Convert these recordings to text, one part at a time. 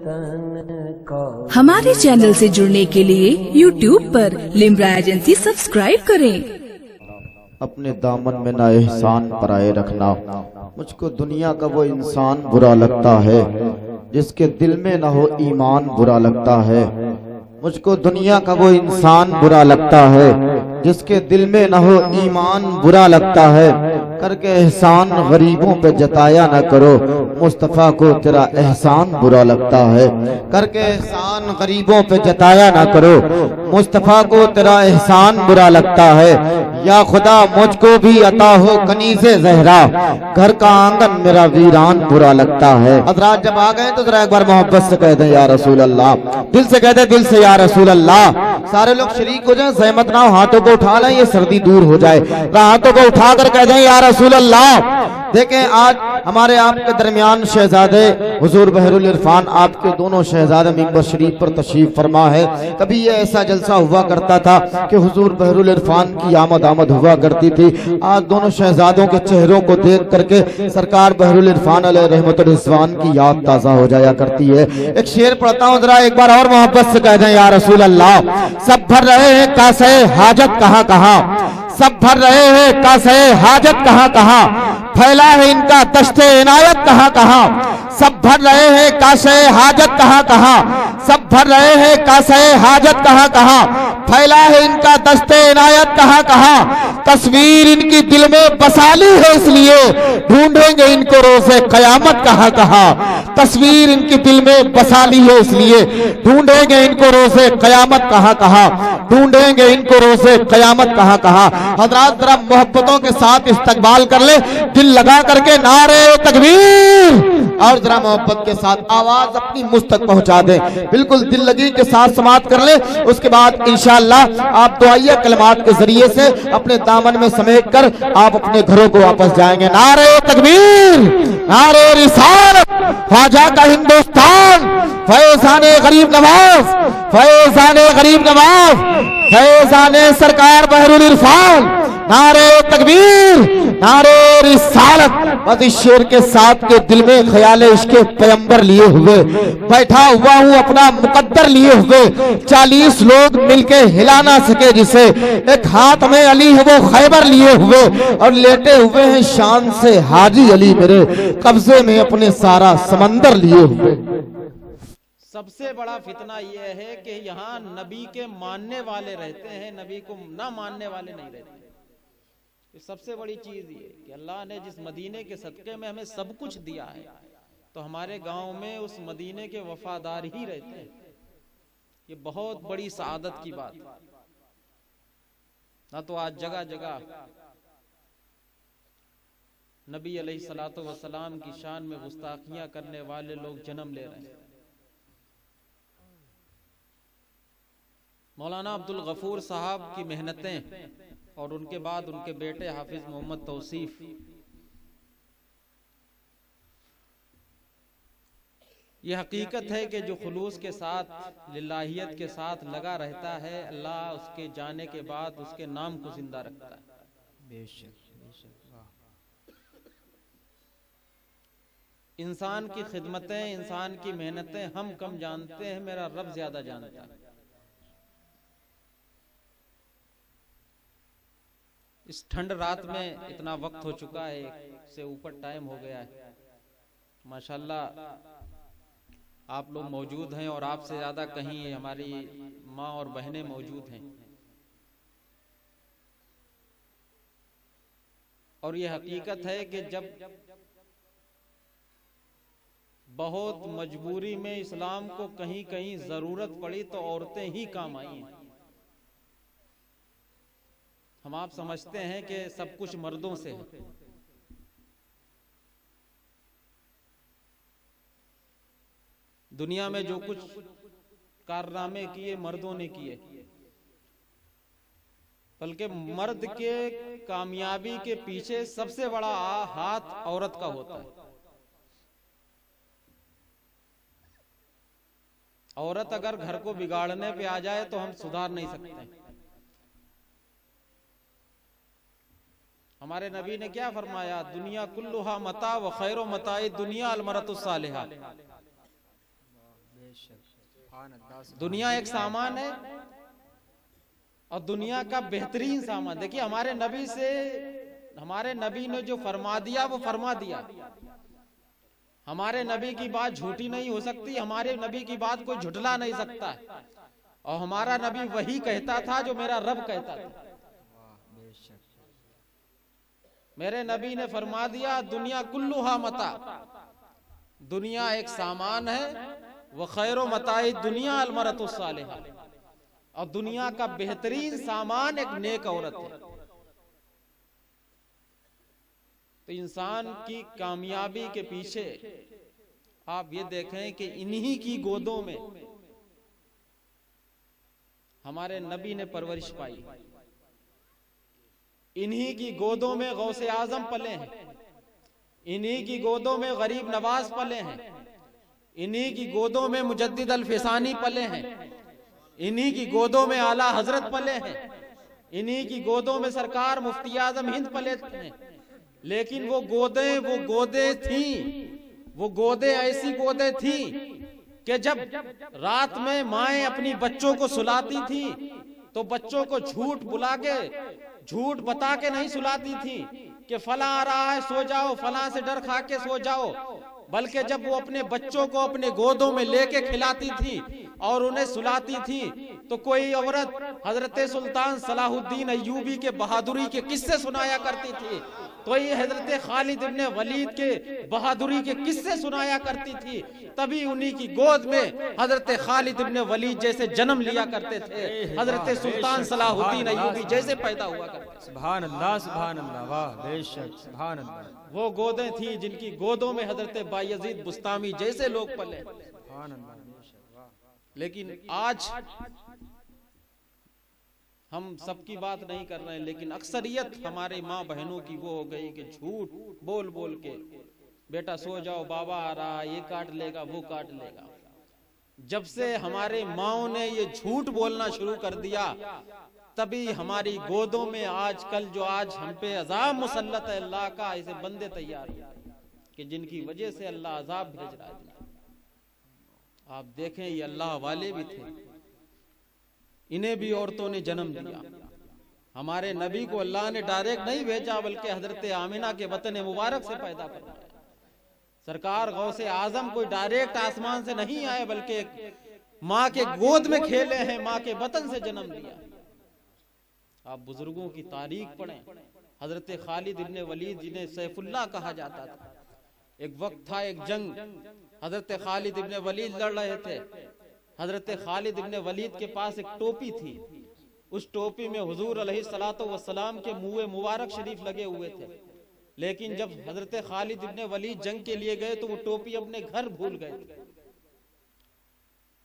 तन का। हमारे चैनल से जुड़ने के लिए YouTube पर लिम्रा एजेंसी सब्सक्राइब करें। अपने दामन में ना एहसान पराए रखना। मुझको दुनिया का वो इंसान बुरा लगता है जिसके दिल में ना हो ईमान बुरा लगता है। मुझको दुनिया का वो इंसान बुरा लगता है जिसके दिल में न हो ईमान बुरा लगता है। करके एहसान गरीबों पे जताया न करो, मुस्तफ़ा को तेरा एहसान बुरा लगता है। करके एहसान गरीबों पे जताया न करो, मुस्तफ़ा को तेरा एहसान बुरा लगता है। या खुदा मुझको भी अता हो कनीज़े ज़हरा, घर का आंगन मेरा वीरान बुरा लगता है। हज़रात जब आ गए तो जरा एक बार मोहब्बत से कह दें या रसूल अल्लाह, दिल से कह दे, दिल से या रसूल अल्लाह। सारे लोग शरीक हो जाएं, सहमत ना हो, हाथों को उठा लें, ये सर्दी दूर हो जाए। हाथों को उठा कर कह दें या रसूल अल्लाह। देखें आज हमारे आपके दरमियान शहजादे हुजूर बहरुल इरफान, आपके दोनों शहजादे मिंबर शरीफ पर तशरीफ फरमा है। कभी ये ऐसा जलसा हुआ करता था कि हुजूर बहरुल इरफान की आमद हुआ करती थी। आज दोनों शहजादों के चेहरों को देख करके सरकार बहरुल इरफान अलैहि रहमतुल रिज़वान की याद ताज़ा हो जाया करती है। एक शेर पढ़ता हूँ, जरा एक बार और मोहब्बत से कह दें या रसूल अल्लाह। सब भर रहे हैं कासे हाजत कहाँ कहाँ, सब भर रहे हैं कासे हाजत कहाँ कहाँ, फैला है इनका दश्ते इनायत कहाँ कहाँ। सब भर रहे हैं कासे हाजत कहाँ कहाँ, सब भर रहे हैं कासे हाजत कहाँ कहाँ, फैला है इनका दश्ते इनायत कहाँ कहाँ। तस्वीर इनकी दिल में बसाली है इसलिए ढूंढेंगे इनको रोज़े क़यामत कहाँ कहाँ। तस्वीर इनकी दिल में बसाली है इसलिए ढूंढेंगे इनको रोज़े क़यामत कहाँ कहाँ, ढूंढेंगे इनको रोज़े क़यामत कहाँ कहाँ। हज़रात जरा मोहब्बतों के साथ इस्तकबाल कर ले, दिल लगा करके नारे तकबीर, और जरा मोहब्बत के साथ आवाज अपनी मुझ तक पहुंचा दे। बिल्कुल दिल लगी के साथ समात कर ले। उसके बाद इंशाअल्लाह आप दुआइया कलमात के जरिए से अपने दामन में समेट कर आप अपने घरों को वापस जाएंगे। नारे तकबीर, नारे रिसालत, ख्वाजा का हिंदुस्तान, फैज़ाने गरीब नवाज, फैज़ाने गरीब नवाज, फैज़ाने सरकार बहरुल इरफान। नारे तकबीर, नारे रिसालत। बस इस शेर के साथ के दिल में ख्याल इश्क़े पैगंबर लिए हुए बैठा हुआ हूँ, अपना मुकद्दर लिए हुए। 40 लोग मिलके हिला ना सके जिसे, एक हाथ में अली है वो खैबर लिए हुए, और लेटे हुए हैं शान से हाजी अली मेरे कब्जे में अपने सारा समंदर लिए हुए। सबसे बड़ा फितना यह है कि यहाँ नबी के मानने वाले रहते हैं, नबी को ना मानने वाले नहीं रहते। सबसे बड़ी चीज ये कि अल्लाह ने जिस मदीने के सदके में हमें सब कुछ दिया है, तो हमारे गांव में उस मदीने के वफादार ही रहते हैं। ये बहुत बड़ी सआदत की बात। ना तो आज जगह जगह नबी अलैहिस्सलातु वस्सलाम की शान में गुस्ताखियां करने वाले लोग जन्म ले रहे हैं। मौलाना अब्दुल गफूर साहब की मेहनतें और उनके बाद उनके बेटे हाफिज मोहम्मद तौसीफ, यह हकीकत है कि जो खुलूस के साथ लिल्लाहियत के साथ लगा रहता है, अल्लाह उसके जाने के बाद उसके नाम को जिंदा रखता है। इंसान की खिदमतें, इंसान की मेहनतें हम कम जानते हैं, मेरा रब ज्यादा जानता है। इस ठंड रात में इतना वक्त हो चुका है, से ऊपर टाइम हो गया है। माशाल्लाह आप लोग मौजूद हैं और आपसे ज्यादा कहीं हमारी माँ और बहनें मौजूद हैं। और ये हकीकत है कि जब बहुत मजबूरी में इस्लाम को कहीं कहीं जरूरत पड़ी तो औरतें ही काम आई हैं। हम आप समझते हैं कि सब कुछ मर्दों से है। दुनिया में जो कुछ कारनामे किए मर्दों ने किए, बल्कि मर्द के कामयाबी के पीछे सबसे बड़ा हाथ औरत का होता है। औरत अगर घर को बिगाड़ने पे आ जाए तो हम सुधार नहीं सकते। हमारे नबी ने क्या फरमाया, दुनिया कुल्लुहा मता व खैरो मताए दुनिया अलमरतु सालिहा। दुनिया एक सामान है और दुनिया का बेहतरीन सामान। देखिए हमारे नबी ने जो फरमा दिया वो फरमा दिया। हमारे नबी की बात झूठी नहीं हो सकती, हमारे नबी की बात कोई झुठला नहीं सकता है। और हमारा नबी वही कहता था जो मेरा रब कहता था। मेरे नबी ने फरमा दिया दुनिया कुल्लुहा मता, दुनिया एक सामान है। वह खैरो मताई दुनिया अलमरतु सालिहा, और दुनिया का बेहतरीन सामान एक नेक औरत है। तो इंसान की कामयाबी के पीछे आप ये देखें कि इन्हीं की गोदों में हमारे नबी ने परवरिश पाई, इन्हीं की गोदों में गौसे आजम पले हैं, इन्हीं की गोदों में गरीब नवाज पले हैं, इन्हीं की गोदों में मुजद्दिद अल फिसानी पले हैं, इन्हीं की गोदों में आला हजरत पले हैं, इन्हीं की गोदों में सरकार मुफ्ती आजम हिंद पले हैं। लेकिन वो गोदे थी, वो गोदे ऐसी गोदे थी कि जब रात में माएं अपनी बच्चों को सुलाती थी तो बच्चों को झूठ बता के नहीं सुलाती थी कि फला आ रहा है सो जाओ, फला से डर खा के सो जाओ, बल्कि जब वो अपने बच्चों को अपने गोदों में लेके खिलाती थी और उन्हें सुलाती थी तो कोई औरत हजरत सुल्तान सलाहुद्दीन अय्यूबी के बहादुरी के किस्से सुनाया करती थी, तो ये हजरत खालिद इब्ने वलीद के बहादुरी के किस्से सुनाया करती थी। तभी उन्हीं की गोद में हजरत खालिद इब्ने वलीद जैसे जन्म लिया करते थे, हजरत सुल्तान सलाहुद्दीन अय्यूबी जैसे पैदा हुआ करते। सुभान अल्लाह, वाह बेशक, सुभान अल्लाह। वो गोदें थी जिनकी गोदों में हजरत बायजीद बुस्तामी जैसे लोग पले। लेकिन आज हम सबकी बात नहीं कर रहे हैं, लेकिन अक्सरियत हमारे माँ बहनों की वो हो गई कि झूठ बोल बोल के बेटा सो जाओ, बाबा आ रहा, ये काट लेगा वो काट लेगा। जब से हमारे माओ ने ये झूठ बोलना शुरू कर दिया तभी हमारी गोदों में आजकल जो आज हम पे अजाब मुसल्लत है अल्लाह का, ऐसे बंदे तैयार हो कि जिनकी वजह से अल्लाह अजाब भेज रहा है। आप देखें ये अल्लाह वाले भी थे, इन्हें भी औरतों ने जन्म दिया। हमारे नबी को अल्लाह ने डायरेक्ट नहीं भेजा बल्कि हजरत आमिना के वतन मुबारक से पैदा करवाया। सरकार गौसे आजम कोई डायरेक्ट आसमान से नहीं आए बल्कि माँ के गोद में खेले हैं, माँ के वतन से जन्म दिया। आप बुजुर्गों की तारीख पढ़ें। हजरत खालिद इब्ने वलीद जिन्हें सैफुल्लाह कहा जाता था, एक वक्त था एक जंग, हजरत खालिद इब्ने वलीद लड़ रहे थे। हजरत खालिद इब्ने वलीद के पास एक टोपी थी, उस टोपी में हुजूर अलैहिस्सलातु वस्सलाम के मुँह मुबारक शरीफ लगे हुए थे। लेकिन जब हजरत खालिद इब्ने वलीद जंग के लिए गए तो वो टोपी अपने घर भूल गए।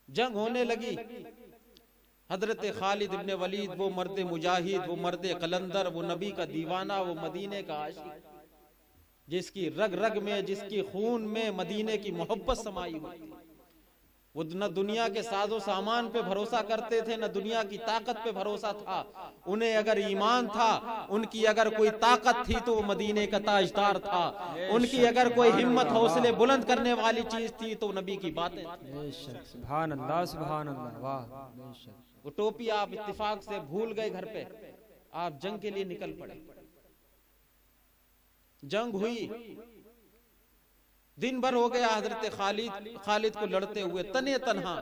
जंग होने लगी, हजरत खालिद इब्ने वलीद वो मर्द मुजाहिद, वो मर्द कलंदर, वो नबी का दीवाना, वो मदीने का आशिक, जिसकी रग रग में, जिसकी खून में मदीने की मोहब्बत समाई हुई। वो न दुनिया के साजो सामान पे भरोसा करते थे, न दुनिया की ताकत पे भरोसा था। उन्हें अगर ईमान था, उनकी अगर कोई ताकत थी तो वो मदीने का ताजदार था। उनकी अगर कोई हिम्मत हौसले बुलंद करने वाली चीज थी तो नबी की बातें। सुभान अल्लाह, सुभान अल्लाह, वाह। वो टोपी आप इत्तेफाक से भूल गए घर पे, आप जंग के लिए निकल पड़े। जंग हुई, दिन भर हो गया हजरत खालिद को लड़ते हुए तने तन्हा।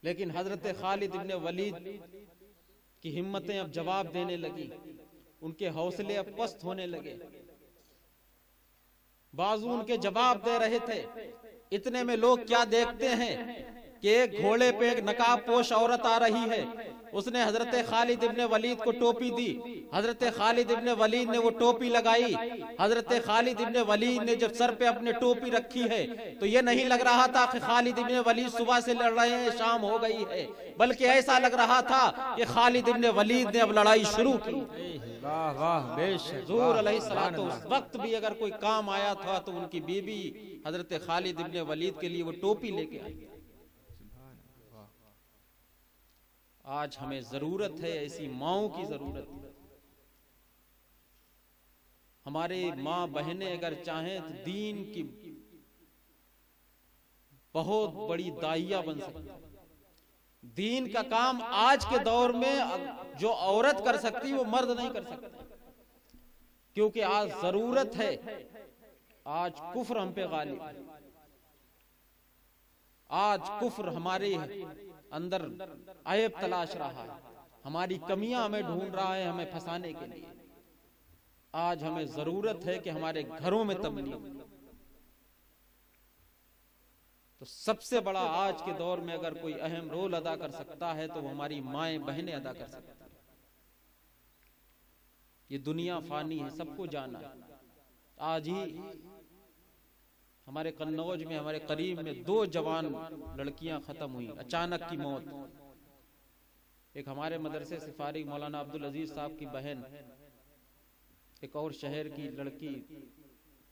लेकिन हजरत खालिद इब्ने वलीद की हिम्मतें अब जवाब देने लगी, उनके हौसले अब पस्त होने लगे। बाजू उनके जवाब दे रहे थे। इतने में लोग क्या देखते हैं कि एक घोड़े पे एक नकाब पोश औरत आ रही है। उसने हजरत खालिद इब्ने वलीद को टोपी दी। हजरत खालिद इब्ने वलीद ने वो टोपी लगाई। हजरत खालिद इब्ने वलीद ने जब सर पे अपने टोपी रखी है तो ये नहीं लग रहा था कि खालिद इब्ने वलीद सुबह से लड़ रहे हैं, शाम हो गई है, बल्कि ऐसा लग रहा था कि खालिद इब्ने वलीद ने अब लड़ाई शुरू की। वाह वाह, बेशक। हुजूर अलैहिस्सलातु उस वक्त भी अगर कोई काम आया था तो उनकी बीबी हजरत खालिद इब्ने वलीद के लिए वो टोपी लेके आई। आज हमें जरूरत है, ऐसी माओं की जरूरत है। हमारे माँ बहनें अगर चाहें तो दीन की बहुत बड़ी दाइया बन सकती है। दीन का काम आज के दौर में जो औरत कर सकती है वो मर्द नहीं कर सकता, क्योंकि आज जरूरत है, आज कुफ्र हम पे गालिब है, आज कुफ्र हमारे अंदर ऐब तलाश रहा है, हमारी कमियां हमें ढूंढ रहा है हमें फंसाने के लिए। आज हमें जरूरत है कि हमारे घरों में तब्लीग। तो सबसे बड़ा आज के दौर में अगर कोई अहम रोल अदा कर सकता है तो वो हमारी माएं बहनें अदा कर सकती है। ये दुनिया फानी है, सबको जाना है। आज ही हमारे कन्नौज में, हमारे करीब में 2 जवान लड़कियां खत्म हुई, अचानक की मौत। एक हमारे मदरसे से फारिग मौलाना अब्दुल अजीज साहब की बहन, एक और शहर की लड़की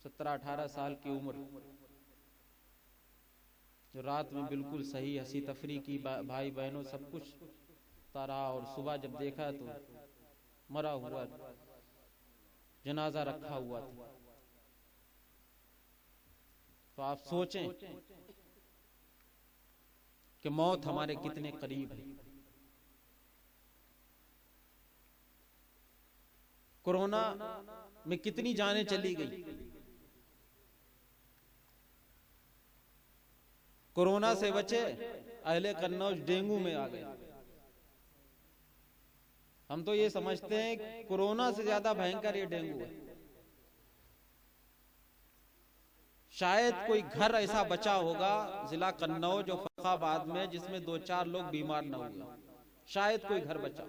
17-18 साल की उम्र, जो रात में बिल्कुल सही हंसी तफरी की, भाई बहनों सब कुछ तारा, और सुबह जब देखा तो मरा हुआ जनाजा रखा हुआ था। तो आप सोचें कि मौत हमारे कितने करीब है। कोरोना में कितनी जानें चली गई। कोरोना से बचे, अहले कन्नौज डेंगू में आ गए। हम तो ये समझते हैं कोरोना से ज्यादा भयंकर ये डेंगू है। शायद कोई घर ऐसा बचा होगा जिला कन्नौज और फर्रुखाबाद में जिसमें 2-4 लोग बीमार न हुए, शायद कोई घर बचा।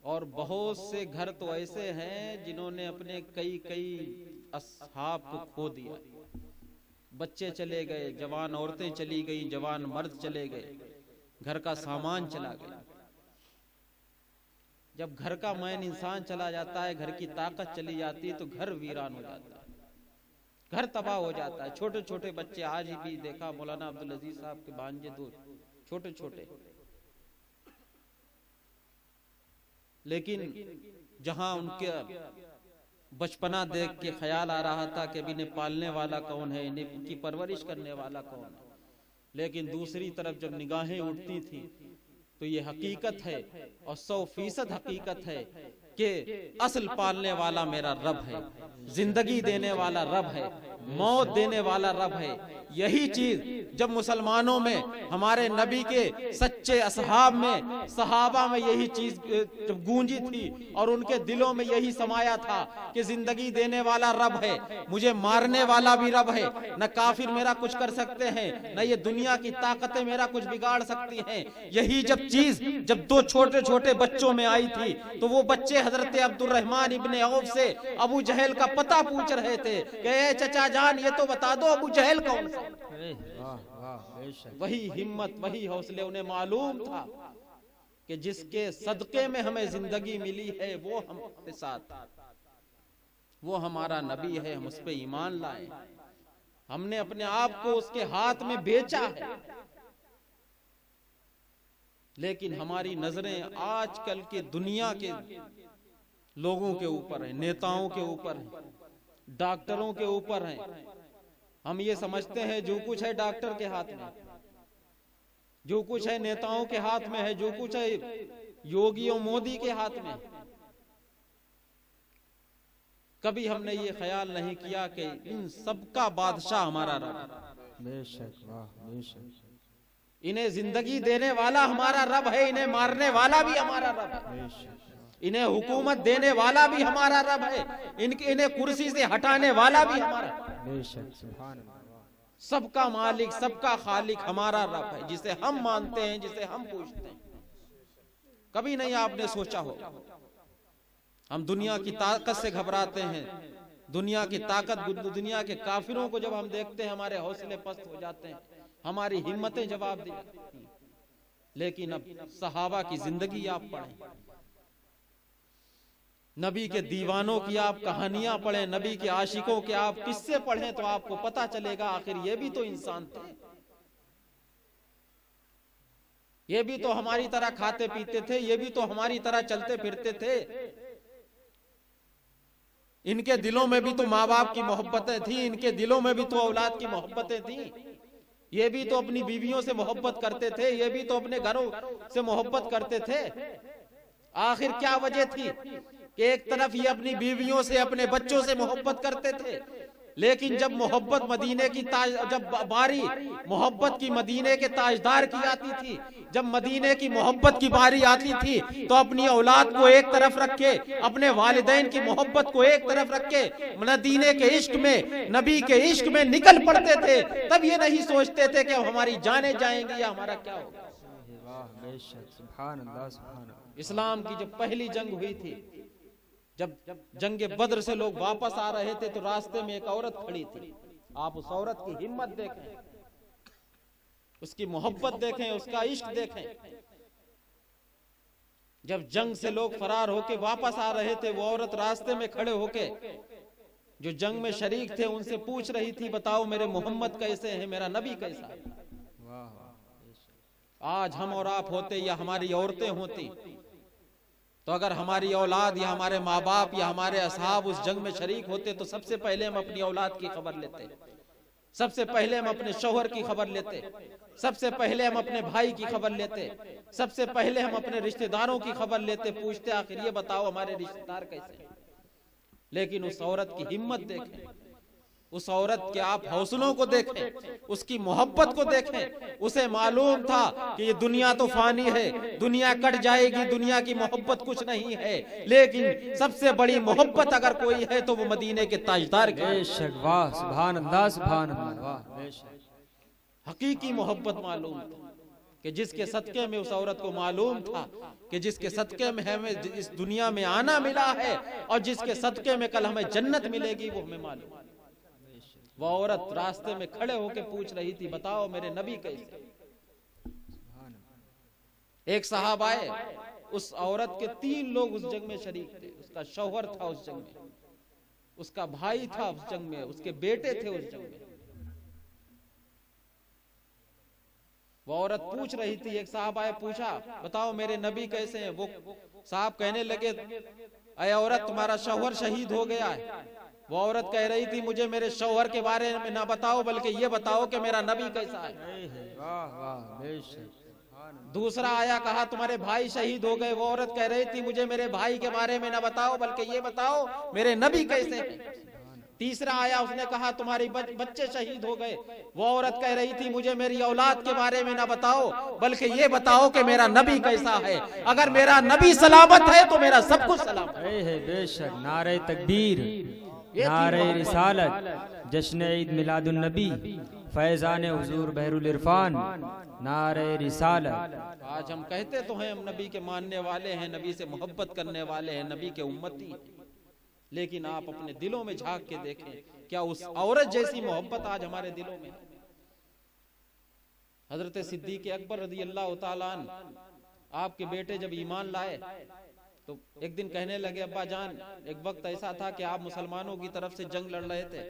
और बहुत से घर तो ऐसे हैं जिन्होंने अपने कई असहाब को खो दिया। बच्चे चले गए, जवान औरतें चली गई, जवान मर्द चले गए, घर का सामान चला गया। जब घर का मैन इंसान चला जाता है, घर की ताकत चली जाती है, तो घर वीरान हो जाता है, घर तबाह हो जाता है। छोटे छोटे बच्चे, आज ही भी देखा मौलाना अब्दुल अजीज साहब के भांजे 2 छोटे छोटे, लेकिन जहां उनके बचपना देख के ख्याल आ रहा था कि अभी इन्हें पालने वाला कौन है, इनकी परवरिश करने वाला कौन है, लेकिन दूसरी तरफ जब निगाहें उठती थी तो ये हकीकत है और 100% हकीकत है कि असल पालने वाला मेरा रब है, जिंदगी देने वाला रब है, मौत देने वाला रब है। यही चीज जब मुसलमानों में, हमारे नबी के सच्चे असहाब में, सहाबा में यही चीज जब गूंजी थी और उनके दिलों में यही समाया था कि जिंदगी देने वाला रब है, मुझे मारने वाला भी रब है, न काफिर मेरा कुछ कर सकते हैं, न ये दुनिया की ताकतें मेरा कुछ बिगाड़ सकती हैं। यही जब चीज जब 2 छोटे छोटे बच्चों में आई थी तो वो बच्चे हजरत अब्दुल रहमान इब्ने औफ से अबू जहल का पता पूछ रहे थे कि चचा जान ये तो बता दो अबू जहल कौन सा। वही हिम्मत, वही हौसले उन्हें मालूम था कि जिसके सदके में हमें जिंदगी मिली है वो हमारे साथ, वो हमारा नबी है, हम उस पे ईमान लाए। हमने अपने आप को उसके हाथ में बेचा है, लेकिन हमारी नजरें आजकल के दुनिया के लोगों के ऊपर है, नेताओं के ऊपर है, डॉक्टरों के ऊपर है। हम ये समझते हैं जो कुछ है डॉक्टर के हाथ में, जो कुछ है नेताओं के हाथ में है, जो कुछ है योगी और मोदी के हाथ में। कभी हमने ये ख्याल नहीं किया कि इन सबका बादशाह हमारा रब, बेशक, वाह बेशक, इन्हें जिंदगी देने वाला हमारा रब है, इन्हें मारने वाला भी हमारा रब है, इन्हें हुकूमत देने वाला भी हमारा रब है, इन्हें कुर्सी से हटाने वाला भी हमारा। बेशक, सुभान अल्लाह। सबका मालिक, सबका खालिक हमारा रब है, जिसे हम मानते हैं, जिसे हम पूजते हैं। कभी नहीं आपने सोचा हो, हम दुनिया की ताकत से घबराते हैं, दुनिया की ताकत, दुनिया के काफिरों को जब हम देखते हैं हमारे हौसले पस्त हो जाते हैं, हमारी हिम्मतें जवाब दी जाती हैं। लेकिन अब सहाबा की जिंदगी आप पढ़ें, नबी के दीवानों की आप कहानियां पढ़ें, नबी के आशिकों के आप किस्से पढ़ें, तो आपको पता चलेगा आखिर ये भी तो इंसान थे, ये भी तो हमारी तरह खाते पीते थे, ये भी तो हमारी तरह चलते फिरते थे। इनके दिलों में भी तो माँ बाप की मोहब्बतें थी, इनके दिलों में भी तो औलाद की मोहब्बतें थी। ये भी तो अपनी बीवियों से मोहब्बत करते थे, ये भी तो अपने घरों से मोहब्बत करते थे। आखिर क्या वजह थी कि एक तरफ ये अपनी बीवियों से, अपने बच्चों से मोहब्बत करते थे, लेकिन जब मोहब्बत मदीने की जब बारी मोहब्बत की मदीने के ताजदार की आती थी, जब मदीने की मोहब्बत की बारी आती थी, तो अपनी औलाद को एक तरफ रखे, अपने वालिदैन की मोहब्बत को एक तरफ रखे, मदीने के इश्क में, नबी के इश्क में निकल पड़ते थे। तब ये नहीं सोचते थे कि हमारी जाने जाएंगी या हमारा क्या होगा। वाह बेशक, सुभान अल्लाह, सुभान अल्लाह। इस्लाम की जब पहली जंग हुई थी, जब जंगे बद्र से लोग वापस आ रहे थे, तो रास्ते में एक औरत खड़ी थी। आप उस औरत की हिम्मत देखें, उसकी मोहब्बत देखें, उसका इश्क देखें। जब जंग से लोग फरार होके वापस आ रहे थे, वो औरत रास्ते में खड़े होके जो जंग में शरीक थे उनसे पूछ रही थी, बताओ मेरे मोहम्मद कैसे हैं, मेरा नबी कैसा है। आज हम और आप होते या हमारी औरतें होती, तो अगर हमारी औलाद या हमारे माँ बाप या हमारे असहाब उस जंग में शरीक होते, तो सबसे पहले हम अपनी औलाद की खबर लेते, सबसे पहले हम अपने शौहर की खबर लेते, सबसे पहले हम अपने भाई की खबर लेते, सबसे पहले हम अपने रिश्तेदारों की खबर लेते, पूछते आखिर ये बताओ हमारे रिश्तेदार कैसे हैं। लेकिन उस औरत की हिम्मत देखें, उस औरत के आप हौसलों को देखें, उसकी मोहब्बत को देखें। उसे मालूम था कि ये दुनिया तो फानी है, दुनिया कट जाएगी, दुनिया की मोहब्बत कुछ नहीं है, लेकिन सबसे बड़ी मोहब्बत अगर कोई है तो वो मदीने के ताजदार की। बेशक, वाह, सुभान अल्लाह, सुभान अल्लाह, वाह बेशक। हकीकी मोहब्बत मालूम था कि जिसके सदके में, उस औरत को मालूम था कि जिसके सदके में हमें इस दुनिया में आना मिला है और जिसके सदके में कल हमें जन्नत मिलेगी, वो हमें मालूम। वो औरत रास्ते में खड़े होकर पूछ रही थी, बताओ मेरे नबी कैसे। एक साहब आए, उस औरत के 3 लोग उस जंग में शरीक थे। उसका शौहर था उस जंग में, उसका भाई था उस जंग में, उसके बेटे थे उस जंग में। वो औरत पूछ रही थी, एक साहब आए, पूछा बताओ मेरे नबी कैसे हैं। वो साहब कहने लगे, अरे औरत तुम्हारा शौहर शहीद हो गया है। वो औरत कह रही थी, मुझे मेरे शौहर के बारे में ना बताओ, बल्कि ये बताओ कि मेरा नबी कैसा है। वाह वाह बेशक। दूसरा आया, कहा तुम्हारे भाई शहीद हो गए। वो औरत कह रही थी, मुझे मेरे भाई के बारे में ना बताओ, बल्कि ये बताओ मेरे नबी कैसे हैं। तीसरा आया, उसने कहा तुम्हारे बच्चे शहीद हो गए। वो औरत कह रही थी, मुझे मेरी औलाद के बारे में ना बताओ, बल्कि ये बताओ कि मेरा नबी कैसा है। अगर मेरा नबी सलामत है तो मेरा सब कुछ सलामत है। बेशक, नारे तकबीर, नारे रिसालत, जश्न ईद मिलादुन नबी, फैजान हुजूर बहरुल इरफान, नारे रिसालत। आज हम कहते तो हैं हम नबी के मानने वाले हैं, नबी से मोहब्बत करने वाले हैं, नबी के उम्मती हैं, लेकिन आप अपने दिलों में झांक के देखें, क्या उस औरत जैसी मोहब्बत आज हमारे दिलों में। हजरत सिद्दीक अकबर रज़ी अल्लाह तआला अन्हु, आपके बेटे जब ईमान लाए तो एक दिन कहने लगे, अब्बा जान, एक वक्त ऐसा था कि आप मुसलमानों की तरफ से जंग लड़ रहे थे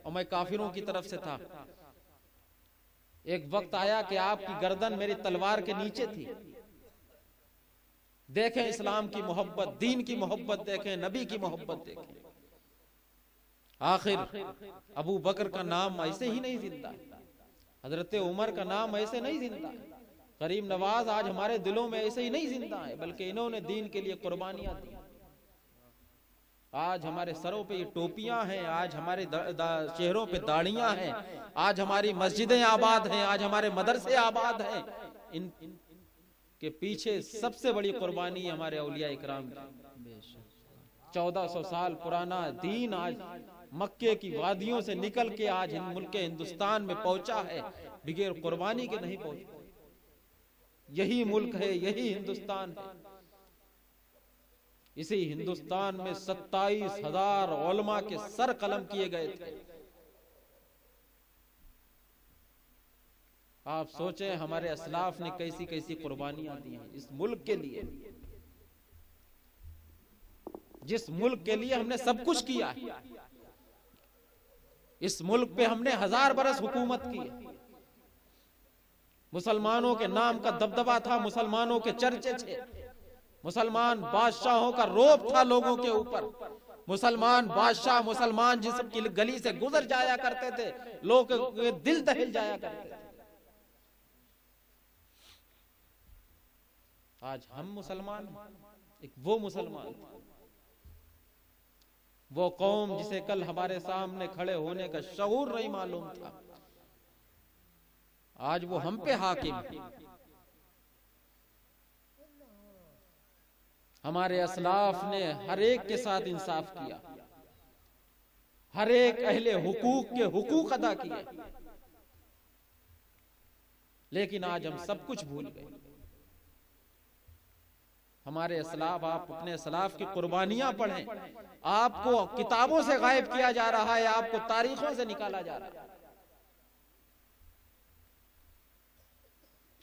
और मैं काफिरों की तरफ से था। एक वक्त आया कि आपकी गर्दन मेरी तलवार के नीचे थी। देखें इस्लाम की मोहब्बत, दीन की मोहब्बत देखें, नबी की मोहब्बत देखें। आखिर अबू बकर का नाम ऐसे ही नहीं जिंदा है, हजरत उमर का नाम ऐसे नहीं जिंदा है, करीम नवाज आज हमारे दिलों में ऐसे ही नहीं जिंदा है, बल्कि इन्होंने दीन के लिए कुर्बानियां दी। आज हमारे सरों पे ये टोपियां हैं, आज हमारे चेहरों पे दाढ़ियां हैं, आज हमारी मस्जिदें आबाद हैं, आज हमारे मदरसे आबाद हैं। इन के पीछे सबसे बड़ी कुर्बानी हमारे औलिया इकराम की। 1400 साल पुराना दीन आज मक्के की वादियों से निकल के आज मुल्क हिंदुस्तान में पहुंचा है, बगैर कुर्बानी के नहीं पहुंचा। यही मुल्क है, यही हिंदुस्तान है। इसी हिंदुस्तान में 27,000 उलमा के सर कलम किए गए थे। आप सोचें हमारे असलाफ ने कैसी कैसी कुर्बानियां दी हैं इस मुल्क के लिए, जिस मुल्क के लिए हमने सब कुछ किया है। इस मुल्क पे हमने 1000 बरस हुकूमत की है। मुसलमानों के नाम का दबदबा था, मुसलमानों के चर्चे थे, मुसलमान बादशाहों का रौब था लोगों के ऊपर। मुसलमान बादशाह, मुसलमान जिसकी गली से गुजर जाया करते थे, लोग के दिल दहल जाया करते थे। आज हम मुसलमान, एक वो मुसलमान, वो कौम जिसे कल हमारे सामने खड़े होने का शऊर नहीं मालूम था, आज वो हम पे हाकिम है। हमारे असलाफ ने हर एक के साथ इंसाफ किया, हर एक अहले हुकूक के हुकूक अदा किए, लेकिन आज हम सब कुछ भूल गए। हमारे असलाफ, आप अपने असलाफ की कुर्बानियां पढ़ें, आपको किताबों से गायब किया जा रहा है, आपको तारीखों से निकाला जा रहा है।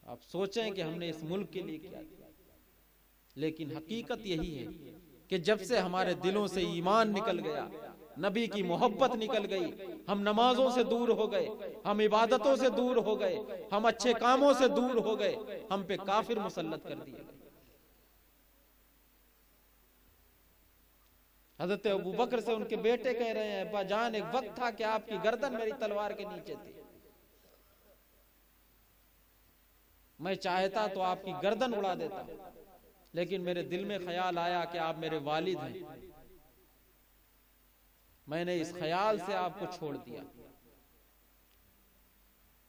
आप सोचें कि हमने इस मुल्क के लिए क्या किया, लेकिन हकीकत यही है कि जब से हमारे दिलों से ईमान निकल गया, नबी की मोहब्बत निकल गई, हम नमाजों से दूर हो गए, हम इबादतों से दूर हो गए, हम अच्छे कामों से दूर हो गए, हम पे काफिर मुसल्लत कर दिए गए। हजरत अबू बकर से उनके बेटे कह रहे हैं, अब्बा जान, एक वक्त था कि आपकी गर्दन मेरी तलवार के नीचे थी, मैं चाहता तो आपकी गर्दन उड़ा देता, लेकिन मेरे दिल में ख्याल आया कि आप मेरे वालिद हैं, मैंने इस ख्याल से आपको छोड़ दिया।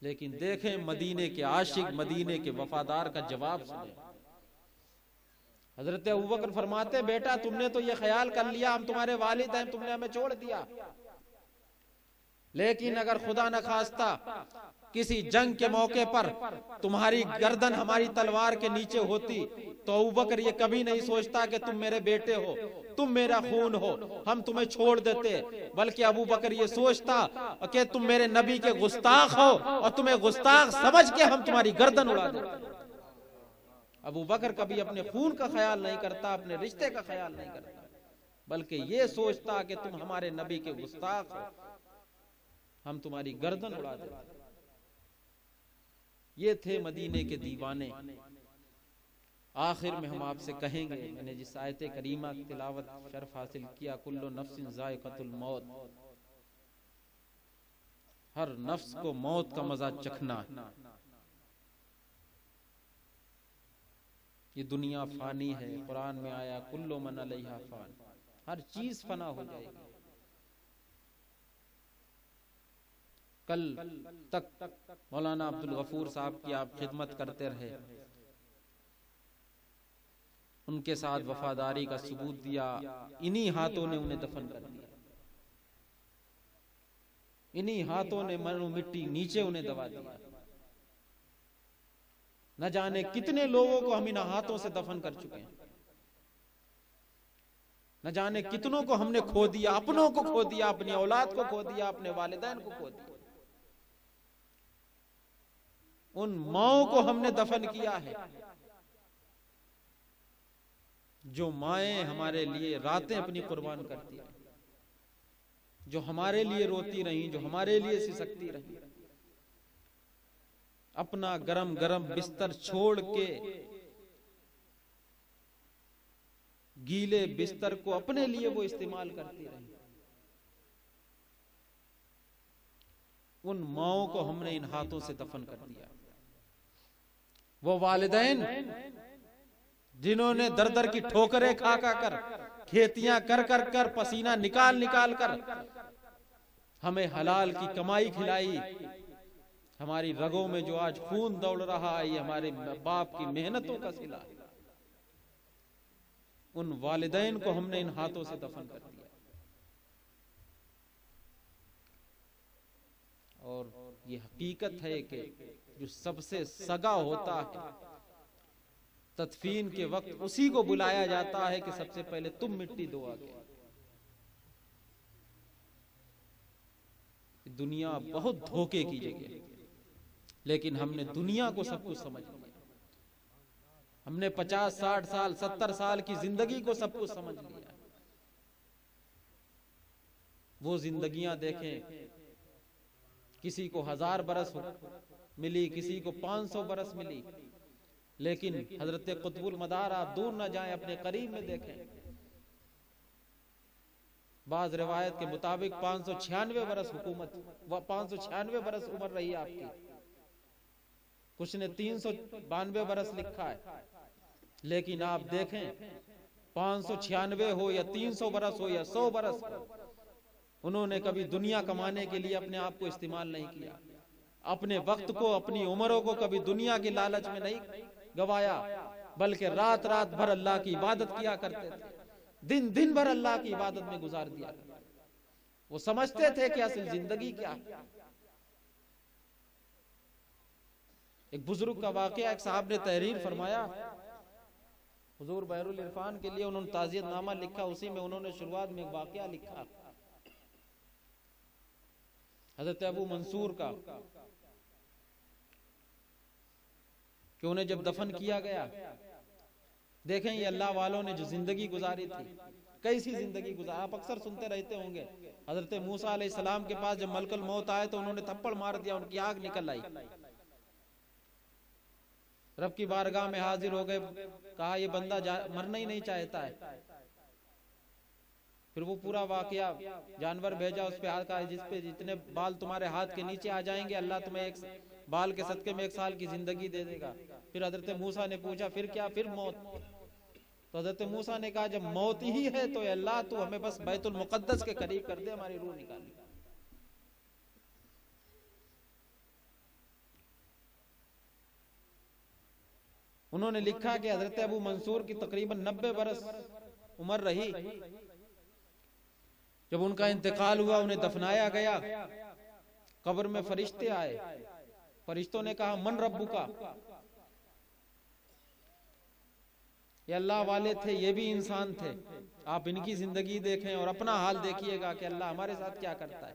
लेकिन देखें मदीने के आशिक, मदीने के वफादार का जवाब सुने। हजरत अबू बकर फरमाते, बेटा तुमने तो ये ख्याल कर लिया हम तुम्हारे वालिद हैं, तुमने हमें छोड़ दिया, लेकिन अगर खुदा न खास्ता किसी जंग के मौके पर तुम्हारी गर्दन हमारी तलवार के नीचे होती, तो अबू बकर ये कभी नहीं सोचता कि तुम मेरे बेटे हो, तुम मेरा खून हो, हम तुम्हें छोड़ देते, बल्कि अबू बकर ये सोचता कि तुम मेरे नबी के गुस्ताख हो और तुम्हें गुस्ताख समझ के हम तुम्हारी गर्दन उड़ा देते। अबू बकर कभी अपने खून का ख्याल नहीं करता, अपने रिश्ते का ख्याल नहीं करता, बल्कि ये सोचता कि तुम हमारे नबी के गुस्ताख हो, हम तुम्हारी गर्दन उड़ा देते। ये थे मदीने के दीवाने। आखिर में हम आपसे कहेंगे, मैंने जिस आयत करीमा की तिलावत शर्फ हासिल किया, कुल्लु नफ्सिन ज़ाइक़तुल मौत, हर नफ्स को मौत का मजा चखना। ये दुनिया फानी है, कुरान में आया कुल्लु मन अलैहा फान, हर चीज फना हो जाएगी। कल तक मौलाना अब्दुल गफूर साहब की आप खिदमत करते रहे, उनके साथ वफादारी का सबूत दिया, इन्हीं हाथों ने उन्हें दफन कर दिया, इन्हीं हाथों ने मनु मिट्टी नीचे उन्हें दबा दिया। न जाने कितने लोगों को हम इन हाथों से दफन कर चुके हैं, न जाने कितनों को हमने खो दिया, अपनों को खो दिया, अपनी औलाद को खो दिया, अपने वालिदैन को खो दिया। उन माओं को हमने दफन किया है जो माएं हमारे लिए रातें अपनी कुर्बान करती रही, जो हमारे लिए रोती रही, जो हमारे लिए सिसकती रही, अपना गरम गरम बिस्तर छोड़ के गीले बिस्तर को अपने लिए वो इस्तेमाल करती रही। उन माओं को हमने इन हाथों से दफन कर दिया। वो वालिदैन जिन्होंने दर दर की ठोकरें खा कर, खेतियां कर कर, पसीना निकाल निकाल कर हमें हलाल की कमाई खिलाई, हमारी रगों में जो आज खून दौड़ रहा है, ये हमारे बाप की मेहनतों का सिला है। उन वालिदैन को हमने इन हाथों से दफन कर दिया। और ये हकीकत है कि जो सबसे सगा होता है, तदफीन के वक्त उसी को बुलाया जाता है कि सबसे पहले तुम मिट्टी दो आगे। दुनिया बहुत धोखे की जगह है, लेकिन हमने दुनिया को सब कुछ समझ लिया। हमने 50, 60 साल, 70 साल की जिंदगी को सब कुछ समझ लिया। वो जिंदगियां देखें, किसी को 1000 बरस मिली, किसी को 500 बरस मिली, लेकिन हजरत कुतुबुल मदार, आप दूर न जाएं, अपने करीब में देखें, बाज रिवायत के मुताबिक 596 बरस हुकूमत, 596 बरस उम्र रही आपकी। कुछ ने 392 बरस लिखा है, लेकिन आप देखें 596 हो या 300 बरस हो या 100 बरस हो, उन्होंने कभी दुनिया कमाने के लिए अपने आप को इस्तेमाल नहीं किया। अपने वक्त को, अपनी उम्रों को कभी दुनिया के लालच में नहीं गवाया, बल्कि रात रात भर अल्लाह की इबादत किया करते थे, दिन दिन भर अल्लाह की इबादत में गुजार दिया करते। वो समझते थे कि असल जिंदगी क्या है। एक बुजुर्ग का वाकया, एक साहब ने तहरीर फरमाया, हुजूर बहरुल इरफान के लिए उन्होंने ताज़ियतनामा लिखा, उसी में उन्होंने शुरुआत में एक वाकया लिखा हजरत अबू मंसूर का, कि उन्हें जब दफन किया गया, देखें ये अल्लाह वालों ने जो जिंदगी गुजारी थी, कैसी जिंदगी गुजारी। आप अक्सर सुनते रहते होंगे, हजरत मूसा अलैहिस्सलाम के पास जब मलकुल मौत आए तो उन्होंने थप्पड़ मार दिया, उनकी आग निकल आई, रब की बारगाह में हाजिर हो गए, कहा ये बंदा मरना ही नहीं चाहता है। फिर वो पूरा वाकया, जानवर भेजा, उस पे हाथ का, जिस पे जितने बाल तुम्हारे हाथ के नीचे आ जाएंगे अल्लाह तुम्हें एक बाल के सदके में 1 साल की जिंदगी दे देगा। फिर हजरत मूसा ने पूछा फिर क्या, फिर मौत। तो हजरत मूसा ने कहा जब मौत ही है तो अल्लाह तू हमें बस बैतुल मुकद्दस के करीब कर दे, हमारी रूह निकाल। उन्होंने लिखा कि हजरत अबू मंसूर की तकरीबन 90 बरस उम्र रही। जब उनका इंतकाल हुआ, उन्हें दफनाया गया, कब्र में फरिश्ते आए, फरिश्तों ने कहा मन रब्बू का, ये अल्लाह वाले थे, ये भी इंसान थे, आप इनकी जिंदगी देखें और अपना हाल देखिएगा कि अल्लाह हमारे साथ क्या करता है,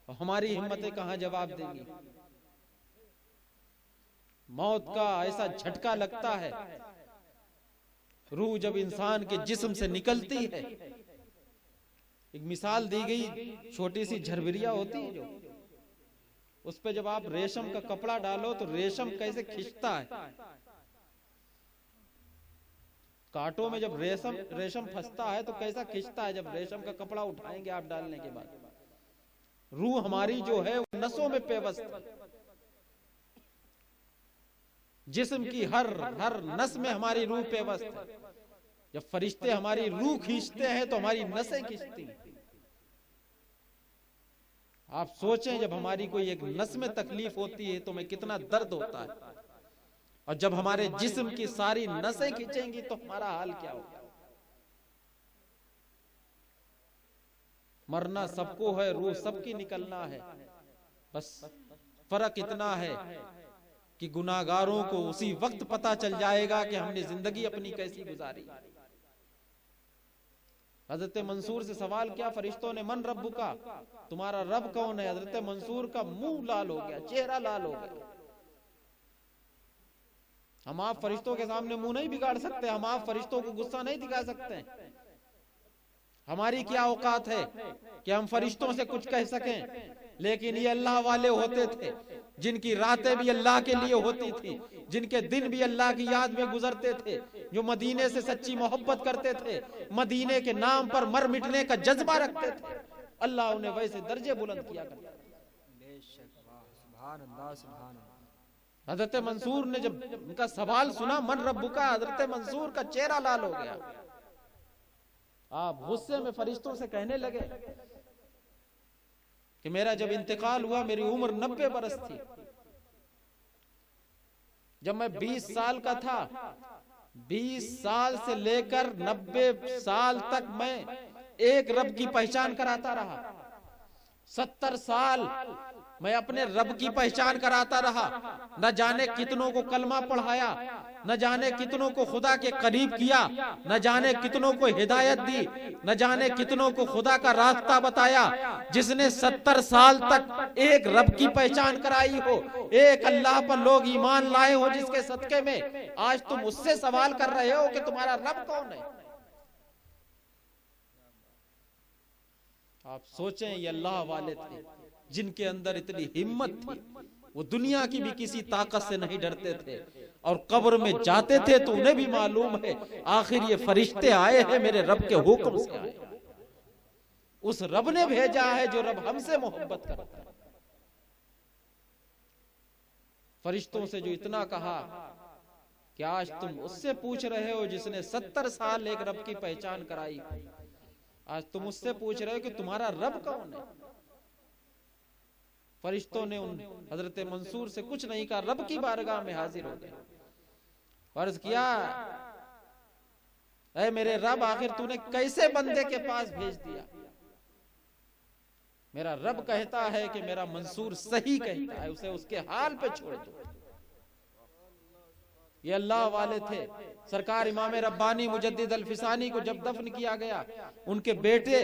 और हमारी हिम्मतें कहां जवाब देंगी। मौत का ऐसा झटका लगता है, रूह जब इंसान के जिस्म से निकलती है। एक मिसाल दी गई, छोटी सी झरबिरिया होती है जो, उस पे जब आप रेशम का कपड़ा डालो तो रेशम कैसे खिंचता है, कांटों में जब रेशम फंसता है तो कैसा खिंचता है जब रेशम का कपड़ा उठाएंगे आप डालने के बाद। रूह हमारी जो है वो नसों में पेवस्त, जिस्म की हर नस में हमारी रूह पेवस्त है। जब फरिश्ते हमारी रूह खींचते हैं तो हमारी नसें खींचती हैं। आप सोचें जब हमारी कोई एक नस में तकलीफ होती है तो हमें कितना दर्द होता है, और जब हमारे जिस्म की सारी नसें खींचेंगी तो हमारा हाल क्या होगा। मरना सबको है, रूह सबकी निकलना है, बस फर्क इतना है कि गुनाहगारों को उसी वक्त पता चल जाएगा कि हमने जिंदगी अपनी कैसी गुजारी। हजरत मंसूर से सवाल किया फरिश्तों ने मन रब्बू का, तुम्हारा रब कौन है। हजरत मंसूर का मुंह लाल हो गया, चेहरा लाल हो गया। हम आप फरिश्तों के सामने मुंह नहीं बिगाड़ सकते, हम आप फरिश्तों को गुस्सा नहीं दिखा सकते। हमारी क्या औकात है कि हम फरिश्तों से कुछ कह सकें। लेकिन ये अल्लाह वाले होते थे जिनकी रातें भी अल्लाह के लिए होती थी, जिनके दिन भी अल्लाह की याद में गुजरते थे, जो मदीने से सच्ची मोहब्बत करते थे, मदीने के नाम पर मर मिटने का जज्बा रखते थे। अल्लाह उन्हें वैसे दर्जे बुलंद किया करता। हजरत मंसूर ने जब उनका सवाल सुना मन रब्बू का, हजरत मंसूर का चेहरा लाल हो गया। आप गुस्से में फरिश्तों से कहने लगे कि मेरा जब इंतकाल हुआ मेरी उम्र 90 बरस थी। जब मैं 20 साल का था, 20 साल से लेकर 90 साल तक मैं एक रब की पहचान कराता रहा। 70 साल मैं अपने रब की पहचान कराता रहा। न जाने कितनों को कलमा पढ़ाया, न जाने कितनों को खुदा के करीब किया, न जाने कितनों को हिदायत दी, न जाने कितनों को खुदा का रास्ता बताया। जिसने 70 साल तक एक रब की पहचान कराई हो, एक अल्लाह पर लोग ईमान लाए हो, जिसके सदके में आज तुम उससे सवाल कर रहे हो कि तुम्हारा रब कौन है। आप सोचें ये अल्लाह वाले थे जिनके अंदर इतनी हिम्मत थी, वो दुनिया की भी किसी ताकत से नहीं डरते थे, और कब्र में जाते थे तो उन्हें भी मालूम है आखिर ये फरिश्ते आए हैं मेरे रब के हुक्म से आए। उस रब ने भेजा है जो रब हमसे मोहब्बत करता है। फरिश्तों से जो इतना कहा कि आज तुम उससे पूछ रहे हो जिसने 70 साल एक रब की पहचान कराई, आज तुम उससे पूछ रहे हो कि तुम्हारा रब कौन है। फरिश्तों ने उन हजरत मंसूर से कुछ नहीं कहा, रब की बारगाह में हाजिर हो गए, अर्ज किया, ऐ मेरे रब, आखिर तूने कैसे बंदे के पास भेज दिया। मेरा रब कहता है कि मेरा मंसूर सही कहता है, उसे उसके हाल पे छोड़ दो। ये अल्लाह वाले थे। सरकार इमाम रब्बानी मुजद्दिद अल-फिसानी को जब दफन किया गया, उनके बेटे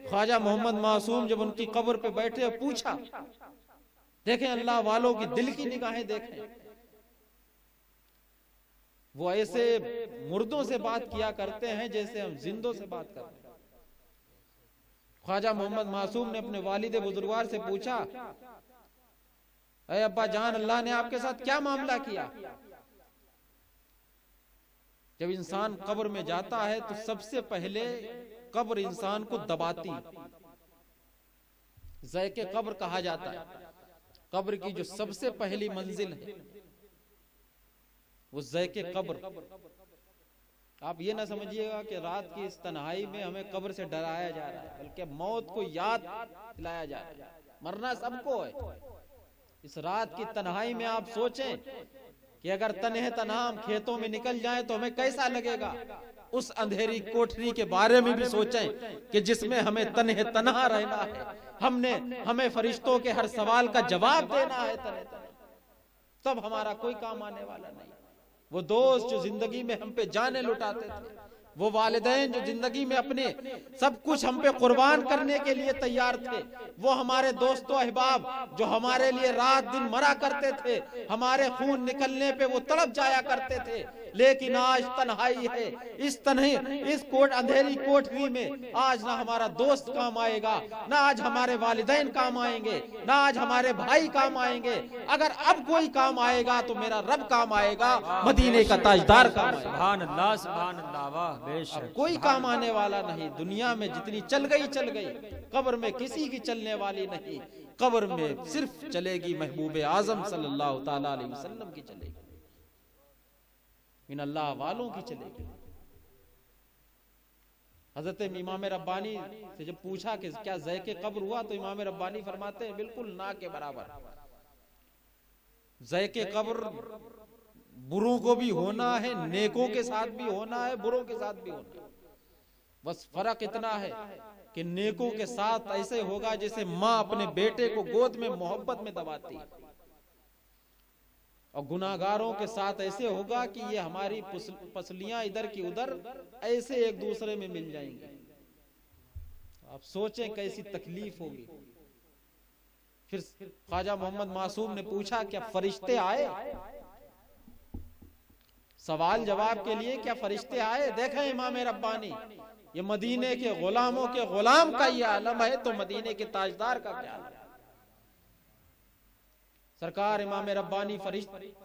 ख्वाजा मोहम्मद मासूम जब उनकी कब्र पे बैठे, पूछा, देखें अल्लाह वालों की दिल की निगाहें देखें, वो ऐसे मुर्दों से बात किया करते हैं जैसे हम जिंदों से बात करते हैं। ख्वाजा मोहम्मद मासूम ने अपने वालिद बुजुर्गवार से पूछा, अरे अब्बा जान, अल्लाह ने आपके साथ क्या मामला किया। जब इंसान कब्र में जाता है तो सबसे पहले कब्र इंसान को दबाती, ज़ैक़े कब्र कहा जाता है। कब्र की जो सबसे पहली मंजिल है वो ज़ैक़े कब्र। आप ये ना समझिएगा कि रात की इस तन्हाई में हमें कब्र से डराया जा रहा है, बल्कि मौत को याद दिलाया जा रहा है। मरना सबको है। इस रात की तन्हाई में आप सोचें कि अगर तन्हे तन्हा हम खेतों में निकल जाएं तो हमें कैसा लगेगा। उस अंधेरी कोठरी के बारे में भी सोचें कि जिसमें हमें तन्हे तन्हा रहना है। हमें फरिश्तों के हर सवाल का जवाब देना है तन्हे तन्हे, तब हमारा कोई काम आने वाला नहीं। वो दोस्त जो जिंदगी में हम पे जाने लुटाते थे, वो वालिदैन जो जिंदगी में अपने सब कुछ हम पे कुर्बान करने के लिए तैयार थे, वो हमारे दोस्तों अहबाब जो हमारे लिए रात दिन मरा करते थे, हमारे खून निकलने पे वो तड़प जाया करते थे। लेकिन आज तन्हाई है, इस अंधेरी कोठरी में आज ना हमारा दोस्त काम आएगा, ना आज हमारे वालिदैन काम आएंगे, ना आज हमारे भाई काम आएंगे। अगर अब कोई काम आएगा तो मेरा रब काम आएगा, मदीने का ताजदार काम आएगा। सुभान अल्लाह, सुभान अल्लाह, वाह बेशक। कोई काम आने वाला नहीं। दुनिया में जितनी चल गई, कब्र में किसी की चलने वाली नहीं। कब्र में सिर्फ चलेगी महबूब आजम सल्लल्लाहु ताला अलैहि वसल्लम की चलेगी, इन अल्लाह वालों की चलेगी। हजरत इमाम रब्बानी से जब पूछा कि क्या ज़ैक़े कब्र हुआ, तो इमाम रब्बानी फरमाते हैं बिल्कुल ना के बराबर। ज़ैक़े कब्र बुरों को भी होना है, नेकों के साथ भी होना है, बुरों के साथ भी होना है। बस फर्क इतना है कि नेकों के साथ ऐसे होगा जैसे माँ अपने बेटे को गोद में मोहब्बत में दबाती है, और गुनाहगारों के साथ ऐसे होगा कि ये हमारी पसलियां इधर की उधर ऐसे एक दूसरे में मिल जाएंगे। आप सोचें कैसी तकलीफ होगी। फिर ख्वाजा मोहम्मद मासूम ने पूछा, क्या फरिश्ते आए सवाल जवाब के लिए? क्या फरिश्ते आए? देखें इमाम रब्बानी, ये मदीने के गुलामों के गुलाम का ये आलम है, तो मदीने के ताजदार का क्या आलम। सरकार इमाम रब्बानी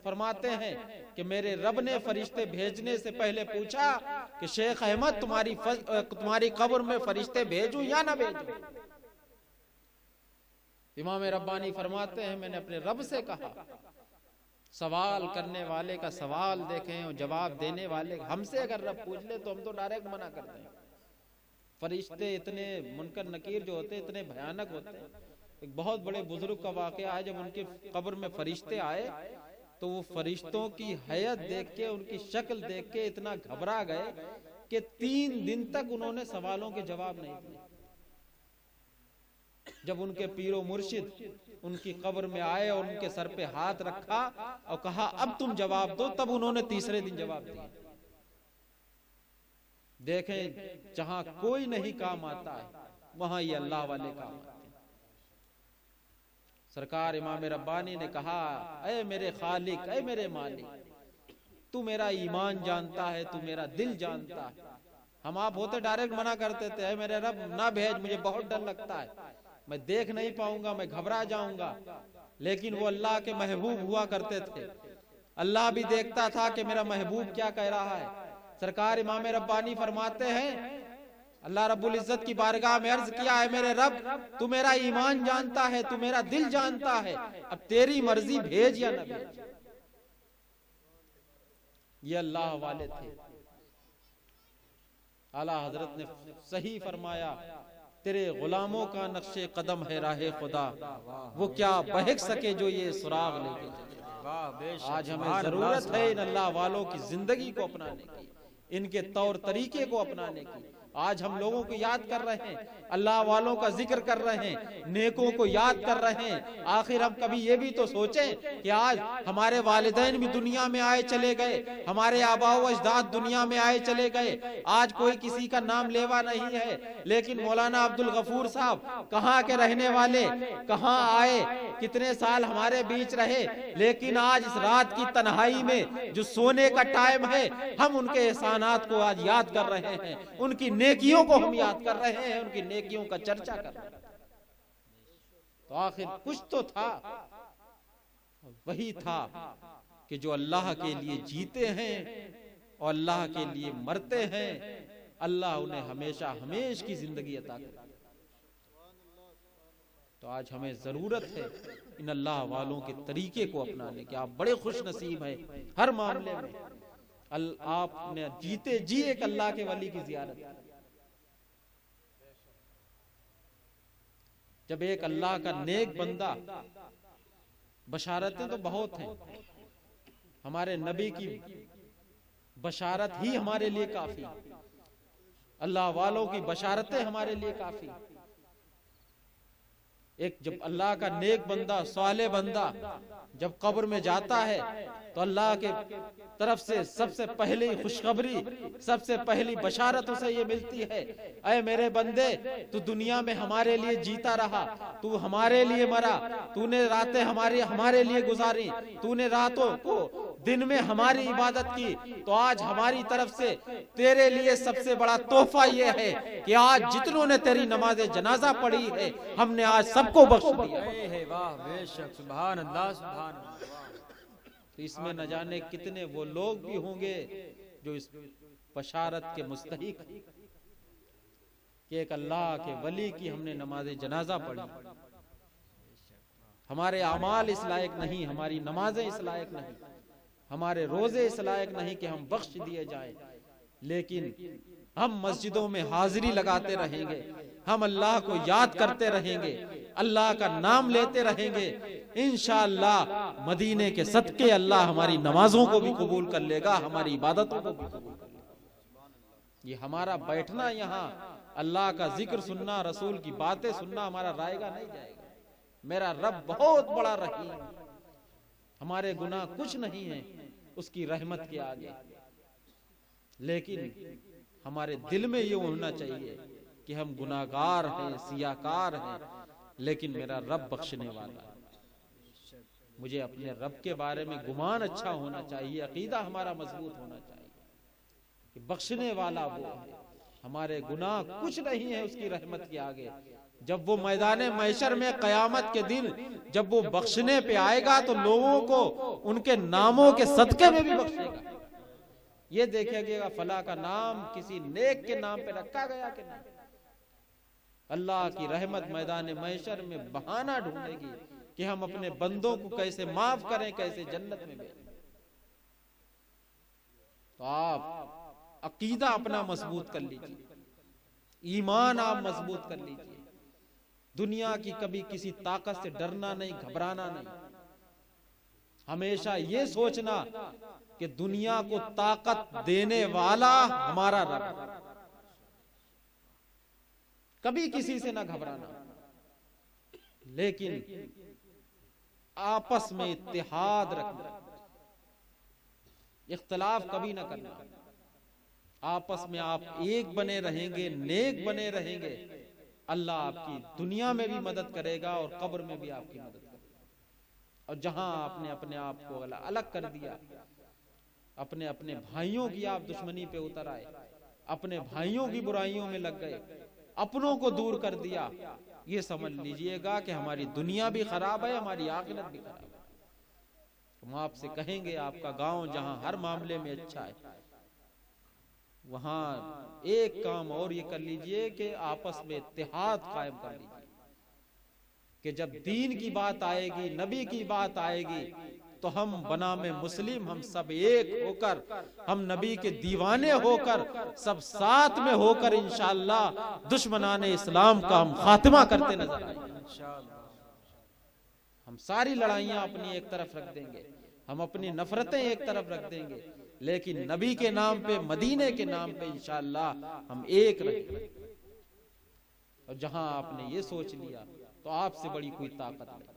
फरमाते हैं कि मेरे रब ने फरिश्ते भेजने से पहले पूछा कि शेख अहमद तुम्हारी कब्र में फरिश्ते भेजूं या ना भेजूं। इमाम रब्बानी फरमाते हैं मैंने अपने रब से कहा। सवाल करने वाले का सवाल देखें और जवाब देने वाले हमसे अगर रब पूछ ले तो हम तो डायरेक्ट मना करते हैं। फरिश्ते इतने मुनकर नकीर जो होते हैं, इतने भयानक होते हैं। एक बहुत बड़े बुजुर्ग का वाकया है, जब उनके कब्र में फरिश्ते आए तो वो फरिश्तों की हैयत देख के, उनकी शक्ल देख के इतना घबरा गए कि 3 दिन तक उन्होंने सवालों के जवाब नहीं दिए। जब उनके पीरो मुर्शिद उनकी कब्र में आए और उनके सर पे हाथ रखा और कहा अब तुम जवाब दो, तब उन्होंने तीसरे दिन जवाब दिया। देखें, जहां कोई नहीं काम आता है वहां ये अल्लाह वाले काम आते हैं। सरकार इमाम रब्बानी ने कहा, ऐ मेरे खालिक, ऐ मेरे मालिक, तू मेरा ईमान जानता है, तू मेरा दिल जानता है। हम आप होते डायरेक्ट मना करते थे, ऐ मेरे रब ना भेज, मुझे बहुत डर लगता है, मैं देख नहीं पाऊंगा, मैं घबरा जाऊंगा। लेकिन वो अल्लाह के महबूब हुआ करते थे। अल्लाह भी देखता था कि मेरा महबूब क्या कह रहा है। सरकार इमाम रब्बानी फरमाते हैं अल्लाह रब्बुल इज्जत की बारगाह में अर्ज किया है, मेरे रब तू मेरा ईमान जानता है, तू मेरा दिल जानता है, अब तेरी मर्जी भेज या न भेज। ये अल्लाह वाले थे। आला हजरत ने सही फरमाया, तेरे गुलामों का नक्शे कदम है राहे खुदा, वो क्या बहक सके जो ये सुराग लेके चले। आज हमें जरूरत है इन अल्लाह वालों की जिंदगी को अपनाने की, इनके तौर तरीके को अपनाने की। आज हम लोगों को याद कर रहे हैं, अल्लाह वालों का जिक्र कर रहे हैं, नेकों को याद कर रहे हैं। आखिर हम कभी ये भी तो सोचें कि आज हमारे वालिदैन भी दुनिया में आए चले गए, हमारे आबा व अजदाद दुनिया में आए चले गए। आज कोई किसी का नाम लेवा नहीं है, लेकिन मौलाना अब्दुल गफूर साहब कहाँ के रहने वाले, कहाँ आए, कितने साल हमारे बीच रहे, लेकिन आज इस रात की तन्हाई में जो सोने का टाइम है, हम उनके एहसानात को आज याद कर रहे हैं, उनकी नेकियों को हम याद कर रहे हैं, उनकी नेकियों का चर्चा कर रहे हैं। तो आखिर कुछ तो था, वही था कि जो अल्लाह के लिए जीते हैं और अल्लाह के लिए मरते हैं, अल्लाह उन्हें हमेशा हमेश की जिंदगी अता करे। तो आज हमें जरूरत है इन अल्लाह वालों के तरीके को अपनाने की। आप बड़े खुश नसीब हैं हर मामले में, आपने जीते जी एक अल्लाह के वली की जियारत। जब एक अल्लाह का नेक बंदा, बशारतें तो बहुत हैं, हमारे नबी की बशारत ही हमारे लिए काफी, अल्लाह वालों की बशारतें हमारे लिए काफी। एक जब अल्लाह का नेक बंदा, साले बंदा जब कब्र में जाता है तो अल्लाह के तरफ से सबसे पहली खुशखबरी, सबसे पहली बशारत उसे ये मिलती है, अय मेरे बंदे तू दुनिया में हमारे लिए जीता रहा, तू हमारे लिए मरा, तूने रातें हमारे लिए गुजारी, तूने रातों को दिन में हमारी इबादत की, तो आज हमारी तरफ से तेरे लिए सबसे बड़ा तोहफा ये है कि आज जितनों ने तेरी नमाज जनाजा पढ़ी है, हमने आज सबको बख्श दिया है। वाह बेशक, सुभान अल्लाह, सुभान अल्लाह। तो इसमें न जाने कितने वो लोग भी होंगे जो इस बशारत के मुस्तहिक कि एक अल्लाह के वली की हमने नमाज जनाजा पढ़ी। हमारे अमाल इस लायक नहीं, हमारी नमाजें इस लायक नहीं, हमारे रोजे इस लायक नहीं कि हम बख्श दिए जाएं, लेकिन हम मस्जिदों में हाजिरी लगाते रहेंगे, हम अल्लाह को याद करते रहेंगे, अल्लाह का नाम लेते रहेंगे। इंशाअल्लाह मदीने के सदके अल्लाह हमारी नमाजों को भी कबूल कर लेगा, हमारी इबादतों को भी कबूल कर लेगा। ये हमारा बैठना यहाँ अल्लाह का जिक्र सुनना, रसूल की बातें सुनना हमारा रायगा नहीं जाएगा। मेरा रब बहुत बड़ा रहीम, हमारे गुनाह कुछ नहीं है उसकी रहमत के आगे, लेकिन हमारे दिल में ये होना चाहिए कि हम गुनाहगार हैं, सियाकार हैं, लेकिन मेरा रब बख्शने वाला है। मुझे अपने रब के बारे में गुमान अच्छा होना चाहिए, अकीदा हमारा मजबूत होना चाहिए कि बख्शने वाला वो है, हमारे गुनाह कुछ नहीं है उसकी रहमत के आगे। जब वो मैदान महशर में कयामत के दिन जब वो बख्शने पे आएगा तो लोगों को उनके नामों के सदके में भी बख्शेगा। ये देखेगा फला का नाम किसी नेक के नाम पे रखा गया कि नहीं। अल्लाह की रहमत मैदान महशर में बहाना ढूंढेगी कि हम अपने बंदों को कैसे माफ करें, कैसे जन्नत में भेजें। तो आप अकीदा अपना मजबूत कर लीजिए, ईमान आप मजबूत कर लीजिए। दुनिया की कभी किसी ताकत से डरना नहीं, घबराना नहीं। हमेशा ये सोचना कि दुनिया को ताकत देने वाला हमारा रब। कभी किसी से ना घबराना, लेकिन आपस में इत्तेहाद रखना, इख्तलाफ कभी ना करना। आपस में आप एक बने रहेंगे, नेक बने रहेंगे, अल्लाह आपकी दुनिया में भी मदद करेगा और कब्र में भी आपकी मदद करेगा। और जहां आपने अपने आप को अलग कर दिया, अपने अपने भाइयों की आप दुश्मनी पे उतर आए, अपने भाइयों की बुराइयों में लग गए, अपनों को दूर कर दिया, ये समझ लीजिएगा कि हमारी दुनिया भी खराब है, हमारी आखिरत भी खराब है। हम आपसे कहेंगे आपका गांव जहां हर मामले में अच्छा है, वहां एक काम और ये कर लीजिए कि आपस में इत्तेहाद कायम कर लीजिए कि जब दीन की बात आएगी, नबी की बात आएगी, तो हम बनामे मुस्लिम, हम सब एक होकर, हम नबी के दीवाने होकर, सब साथ में होकर इंशाअल्लाह दुश्मनाने इस्लाम का हम खात्मा करते नजर आएंगे। हम सारी लड़ाइयां अपनी एक तरफ रख देंगे, हम अपनी नफरतें एक तरफ रख देंगे, लेकिन नबी के नाम पे, मदीने के नाम पे इंशाअल्लाह हम एक रहेंगे। और जहां आपने ये सोच लिया तो आपसे बड़ी कोई ताकत नहीं,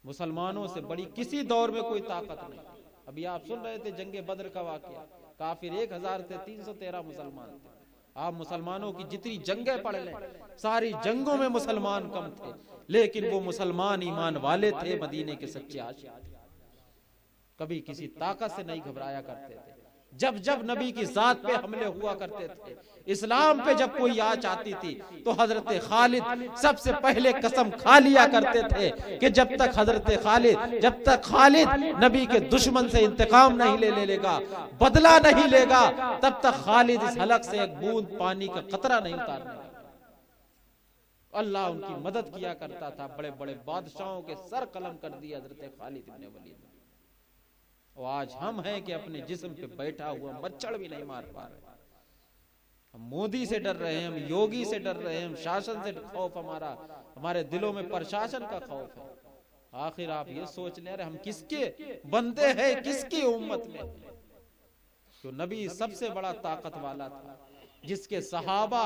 मुसलमानों से बड़ी किसी दौर में कोई ताकत नहीं। अभी आप सुन रहे थे जंगे बद्र का वाकया, काफिर 1000 थे, 313 मुसलमान थे। आप मुसलमानों की जितनी जंगें पढ़ लें, सारी जंगों में मुसलमान कम थे, लेकिन वो मुसलमान ईमान वाले थे, मदीने के सच्चे आशिक थे, कभी किसी ताकत से नहीं घबराया करते थे। जब जब नबी की जात पे हमले हुआ करते थे, इस्लाम पे जब कोई आँच आती थी, तो हजरत खालिद सबसे पहले कसम खा लिया करते थे कि जब तक खालिद नबी के दुश्मन से इंतकाम नहीं ले लेगा, बदला नहीं लेगा, तब तक खालिद इस हलक से एक बूंद पानी का कतरा नहीं उतारने का। अल्लाह उनकी मदद किया करता था, बड़े बड़े बादशाहों के सर कलम कर दिए हजरत खालिद इब्न वलीद। और आज हम हैं कि अपने जिस्म पे बैठा हुआ मच्छर भी नहीं मार पा रहे। हम मोदी से डर रहे हैं, हम योगी से डर रहे हैं, हम शासन से खौफ, हमारे दिलों में प्रशासन का खौफ है। आखिर आप ये सोच ले रहे हम किसके बंदे हैं, किसकी उम्मत में? तो नबी सबसे बड़ा ताकत वाला था, जिसके सहाबा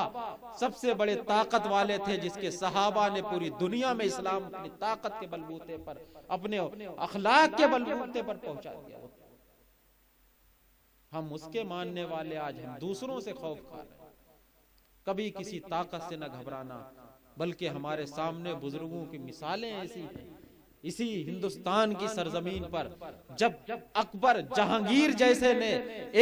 सबसे बड़े ताकत वाले थे, जिसके सहाबा ने पूरी दुनिया में इस्लाम अपनी ताकत के बलबूते पर, अपने अखलाक के बलबूते पर पहुंचा दिया। हम उसके मानने वाले आज हम दूसरों से खौफ खा रहे हैं। कभी किसी ताकत से न घबराना, बल्कि हमारे सामने बुजुर्गों की मिसालें ऐसी हैं। इसी हिंदुस्तान की सरजमीन पर जब अकबर जहांगीर जैसे ने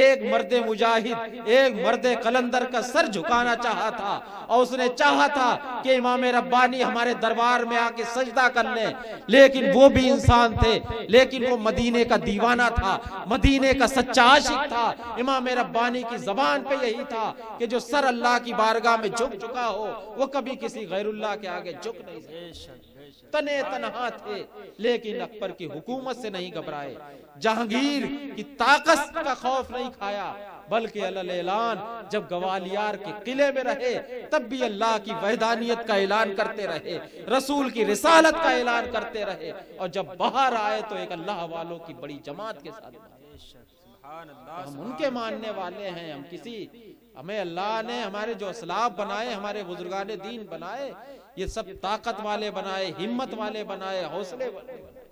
एक मर्द मुजाहिद, एक मर्द कलंदर का सर झुकाना चाहा था, और उसने चाहा था कि इमाम रब्बानी हमारे दरबार में आके सजदा कर ले, लेकिन वो भी इंसान थे, लेकिन वो मदीने का दीवाना था, मदीने का सच्चा आशिक था। इमाम रब्बानी की जबान पे यही था कि जो सर अल्लाह की बारगाह में झुक चुका हो, वो कभी किसी गैरुल्लाह के आगे झुक नहीं सकता। तने तनहा थे, लेकिन अकबर की हुकूमत से नहीं घबराए, जहांगीर की ताकत का खौफ नहीं खाया, बल्कि अलल ऐलान जब ग्वालियर के किले में रहे, तब भी अल्लाह की वहदानियत का ऐलान करते रहे, रसूल की रिसालत का ऐलान करते रहे, और जब बाहर आए तो एक अल्लाह वालों की बड़ी जमात के साथ। हम उनके मानने वाले हैं, हम किसी, हमें अल्लाह ने हमारे जो असलाफ बनाए, हमारे बुजुर्गाने दीन बनाए, ये सब ताकत वाले बनाए, हिम्मत वाले बनाए, हौसले वाले बनाए।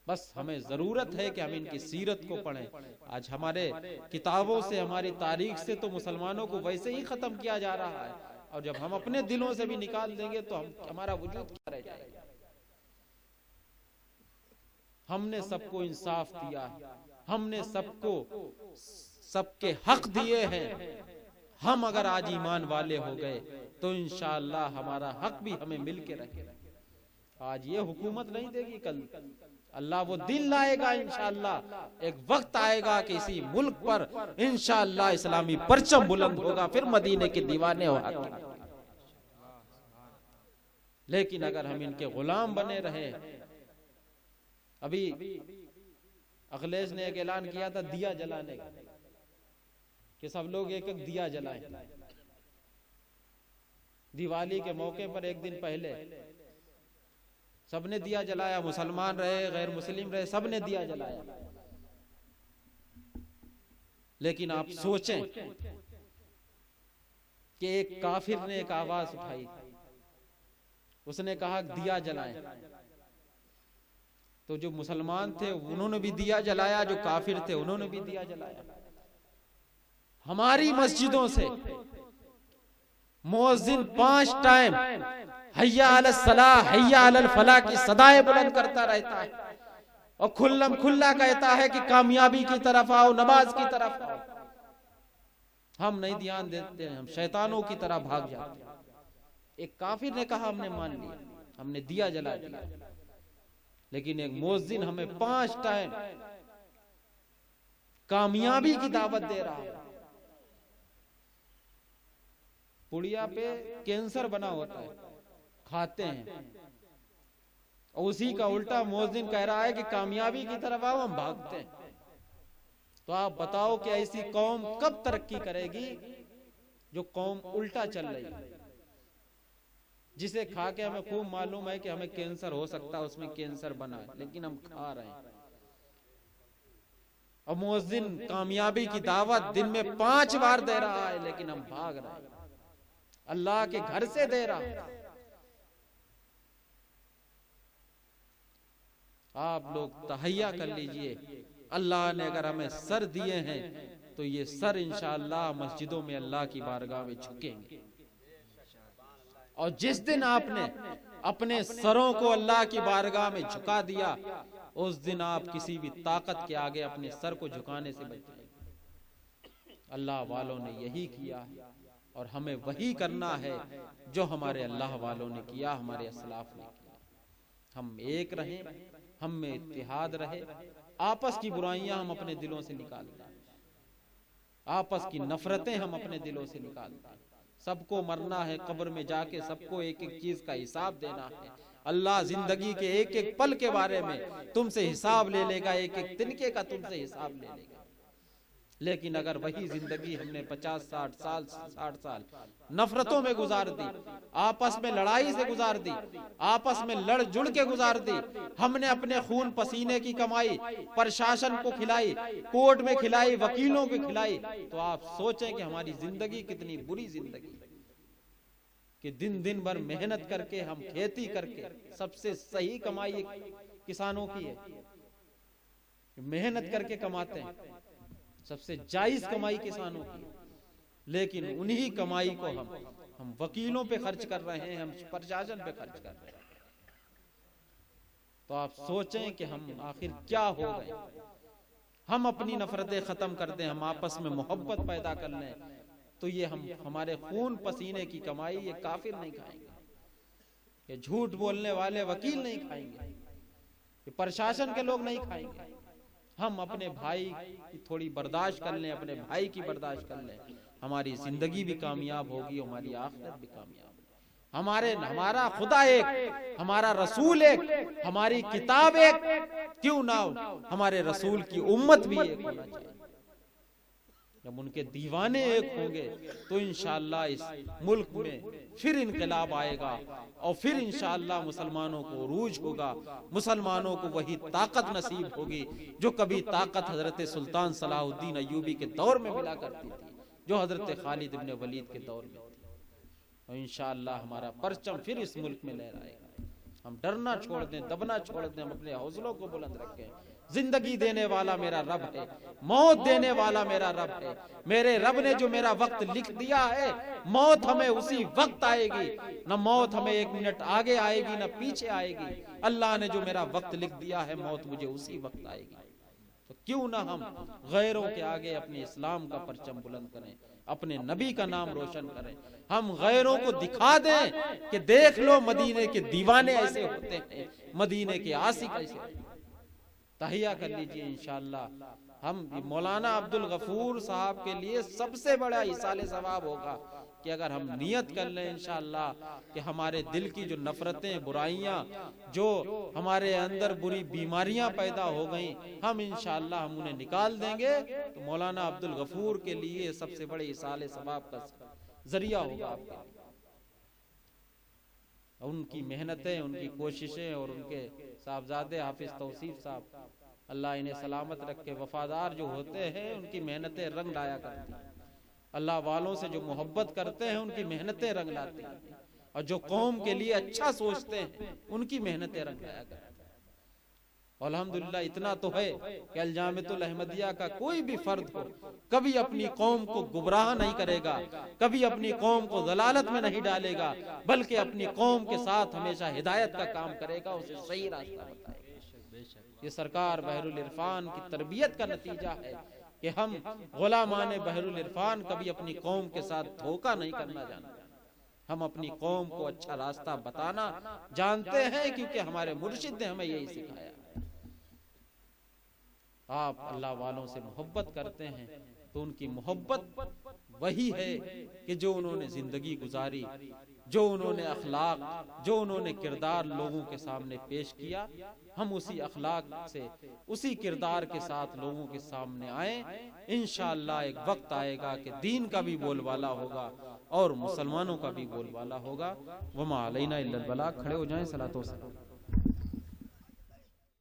बस हमें जरूरत है कि हम इनकी सीरत को पढ़ें। आज हमारे किताबों से, हमारी तारीख से तो मुसलमानों को वैसे ही खत्म किया जा रहा है, और जब हम अपने दिलों से भी निकाल देंगे तो हमारा वजूद क्या रह जाएगा? हमने सबको इंसाफ दिया, हमने सबको सबके हक दिए हैं। हम अगर आज ईमान वाले हो गए तो इंशाअल्लाह हमारा हक भी हमें मिल के रहेगा। आज ये हुकूमत नहीं देगी, कल अल्लाह वो दिन लाएगा इंशाअल्लाह। एक वक्त आएगा कि इसी मुल्क पर इंशाअल्लाह इस्लामी परचम बुलंद होगा, फिर मदीने के दीवाने हो आके। लेकिन अगर हम इनके गुलाम बने रहे, अभी अखिलेश ने एक ऐलान किया था दिया जलाने का, कि सब लोग एक एक दिया जलाएं। दिवाली के मौके पर एक दिन पहले सबने दिया जलाया, मुसलमान रहे, गैर मुस्लिम रहे, सबने दिया जलाया। लेकिन आप सोचें कि एक काफिर ने एक आवाज उठाई, उसने कहा दिया जलाएं। तो जो मुसलमान थे उन्होंने भी दिया जलाया, जो काफिर थे उन्होंने भी दिया जलाया। हमारी मस्जिदों से मुअज्जिन 5 टाइम हय्या अलस सलाह, हय्या अलल फलाह की सदाएं बुलंद करता रहता है, और खुल्लम खुल्ला कहता है कि कामयाबी की तरफ आओ, नमाज की तरफ आओ। हम नहीं ध्यान देते हैं, हम शैतानों की तरह भाग जाते हैं। एक काफिर ने कहा हमने मान लिया, हमने दिया जला दिया, लेकिन एक मुअज्जिन हमें 5 टाइम कामयाबी की दावत दे रहा है, पुड़िया पे कैंसर बना होता है, खाते हैं। और उसी का उल्टा मुअज्जिन कह रहा है कि कामयाबी की तरफ आओ, हम भागते हैं। तो आप बताओ कि ऐसी कौम कब तरक्की करेगी जो कौम उल्टा चल रही है, जिसे खा के हमें खूब मालूम है कि हमें कैंसर हो सकता है, उसमें कैंसर बना है, लेकिन हम खा रहे हैं। और मुअज्जिन कामयाबी की दावत दिन में 5 बार दे रहा है, लेकिन हम भाग रहे हैं, अल्लाह के घर से दे रहा है। आप लोग तहैया कर लीजिए, अल्लाह ने अगर हमें सर दिए हैं तो ये सर इंशाअल्लाह मस्जिदों में अल्लाह की बारगाह में झुकेंगे। और जिस दिन आपने अपने सरों को अल्लाह की बारगाह में झुका दिया, उस दिन आप किसी भी ताकत के आगे अपने सर को झुकाने से बच जाएंगे। अल्लाह वालों ने यही किया है और हमें वही करना है जो हमारे अल्लाह वालों ने किया, हमारे असलाफ ने किया। हम एक रहें, हम में इत्तिहाद रहे, आपस की बुराइयां हम अपने दिलों से निकाल दें, आपस की नफरतें हम अपने दिलों से निकाल दें। सबको मरना है, कब्र में जाके सबको एक एक चीज का हिसाब देना है। अल्लाह जिंदगी के एक एक पल के बारे में तुमसे हिसाब ले लेगा, एक एक तिनके का तुमसे हिसाब ले लेगा। लेकिन अगर वही जिंदगी हमने 50-60 साल 60 साल नफरतों में गुजार दी, आपस में लड़ाई से गुजार दी, आपस में लड़ जुड़ के गुजार दी, हमने अपने खून पसीने की कमाई प्रशासन को खिलाई, कोर्ट में खिलाई, वकीलों को खिलाई, तो आप सोचें कि हमारी जिंदगी कितनी बुरी जिंदगी कि दिन दिन भर मेहनत करके, हम खेती करके, सबसे सही कमाई किसानों की है, मेहनत करके कमाते हैं, सबसे जायज कमाई किसानों की, लेकिन उन्हीं कमाई को हम वकीलों पे खर्च कर रहे हैं, हम प्रशासन पे खर्च कर रहे हैं। तो आप सोचें कि हम आखिर क्या हो गए। हम अपनी नफरतें खत्म कर दें, हम आपस में मोहब्बत पैदा कर लें, तो ये हम हमारे खून पसीने की कमाई ये काफिर नहीं खाएंगे, ये झूठ बोलने वाले वकील नहीं खाएंगे, ये प्रशासन के लोग नहीं खाएंगे। हम अपने भाई की थोड़ी बर्दाश्त कर लें, अपने भाई की बर्दाश्त कर लें, हमारी जिंदगी भी कामयाब होगी, हमारी आखिरत भी कामयाब होगी। हमारा खुदा एक, हमारा रसूल एक, हमारी किताब एक, क्यों ना हो हमारे रसूल की उम्मत भी एक होना चाहिए। जब उनके दीवाने एक होंगे तो इंशाअल्लाह इस मुल्क में फिर इनकलाब आएगा और फिर इंशाअल्लाह मुसलमानों को उरूज होगा, मुसलमानों को वही ताकत नसीब होगी जो कभी ताकत हजरत सुल्तान सलाहुद्दीन अय्यूबी के दौर में मिला करती थी, जो हजरत खालिद इब्न वलीद के दौर में थी। और इंशाअल्लाह हमारा परचम फिर इस मुल्क में लहराएगा। हम डरना छोड़ दें, दबना छोड़ दें, हम अपने हौसलों को बुलंद रखें। जिंदगी देने वाला मेरा रब है, मौत देने वाला मेरा रब है। मेरे रब ने जो मेरा वक्त लिख दिया है, मौत हमें उसी वक्त आएगी, न मौत हमें 1 मिनट आगे आएगी न पीछे आएगी। अल्लाह ने जो मेरा वक्त लिख दिया है, मौत मुझे उसी वक्त आएगी। तो क्यों ना हम गैरों के आगे अपने इस्लाम का परचम बुलंद करें, अपने नबी का नाम रोशन करें। हम गैरों को दिखा दें कि देख लो मदीने के दीवाने ऐसे होते हैं, मदीने के आशिक ऐसे होते हैं। तहिया कर लीजिए इंशाअल्लाह। हम मौलाना अब्दुल गफूर साहब के लिए सबसे बड़ा इसाले सवाब होगा कि अगर हम नियत कर लें इंशाअल्लाह कि हमारे दिल की जो नफरतें, बुराइयां, जो हमारे अंदर बुरी बीमारियां पैदा हो गई, हम इंशाअल्लाह हम उन्हें निकाल देंगे, तो मौलाना अब्दुल गफूर के लिए सबसे बड़े इसाले सवाब का जरिया होगा आपके लिए। उनकी मेहनतें, उनकी कोशिशें और उनके साहबजादे हाफिज तौसीफ साहब, अल्लाह इन्हें सलामत रखे, वफादार जो होते हैं उनकी मेहनतें रंग लाया करती हैं। अल्लाह वालों से जो मोहब्बत करते हैं उनकी मेहनतें रंग लाती हैं, और जो कौम के लिए अच्छा सोचते हैं उनकी मेहनतें रंग लाया करती हैं। अल्हम्दुलिल्लाह इतना तो है कि अल-जामिअतुल अहमदिया का कोई भी फर्द हो कभी अपनी कौम को गुमराह नहीं करेगा, कभी अपनी कौम को जलालत में नहीं डालेगा, बल्कि अपनी कौम के साथ हमेशा हिदायत का काम करेगा, उसे सही रास्ता बताएगा। ये सरकार बहरुल इरफान की तरबियत का नतीजा है कि हम गुलामान बहरुल इरफान कभी अपनी कौम के साथ धोखा नहीं करना जानते। हम अपनी कौम को अच्छा रास्ता बताना जानते हैं, क्योंकि हमारे मुर्शिद ने हमें यही सिखाया। आप अल्लाह वालों से मोहब्बत करते हैं, तो उनकी मोहब्बत वही है कि जो उन्होंने जिंदगी गुजारी, जो उन्होंने अखलाक, जो उन्होंने किरदार लोगों के सामने पेश किया, हम उसी अखलाक से, उसी किरदार के साथ लोगों के सामने आए। इंशाअल्लाह एक वक्त आएगा कि दीन का भी बोलबाला होगा और मुसलमानों का भी बोलबाला होगा। वमा अलैना इल्लल बलाग। खड़े हो जाएं, सलातो सलाम।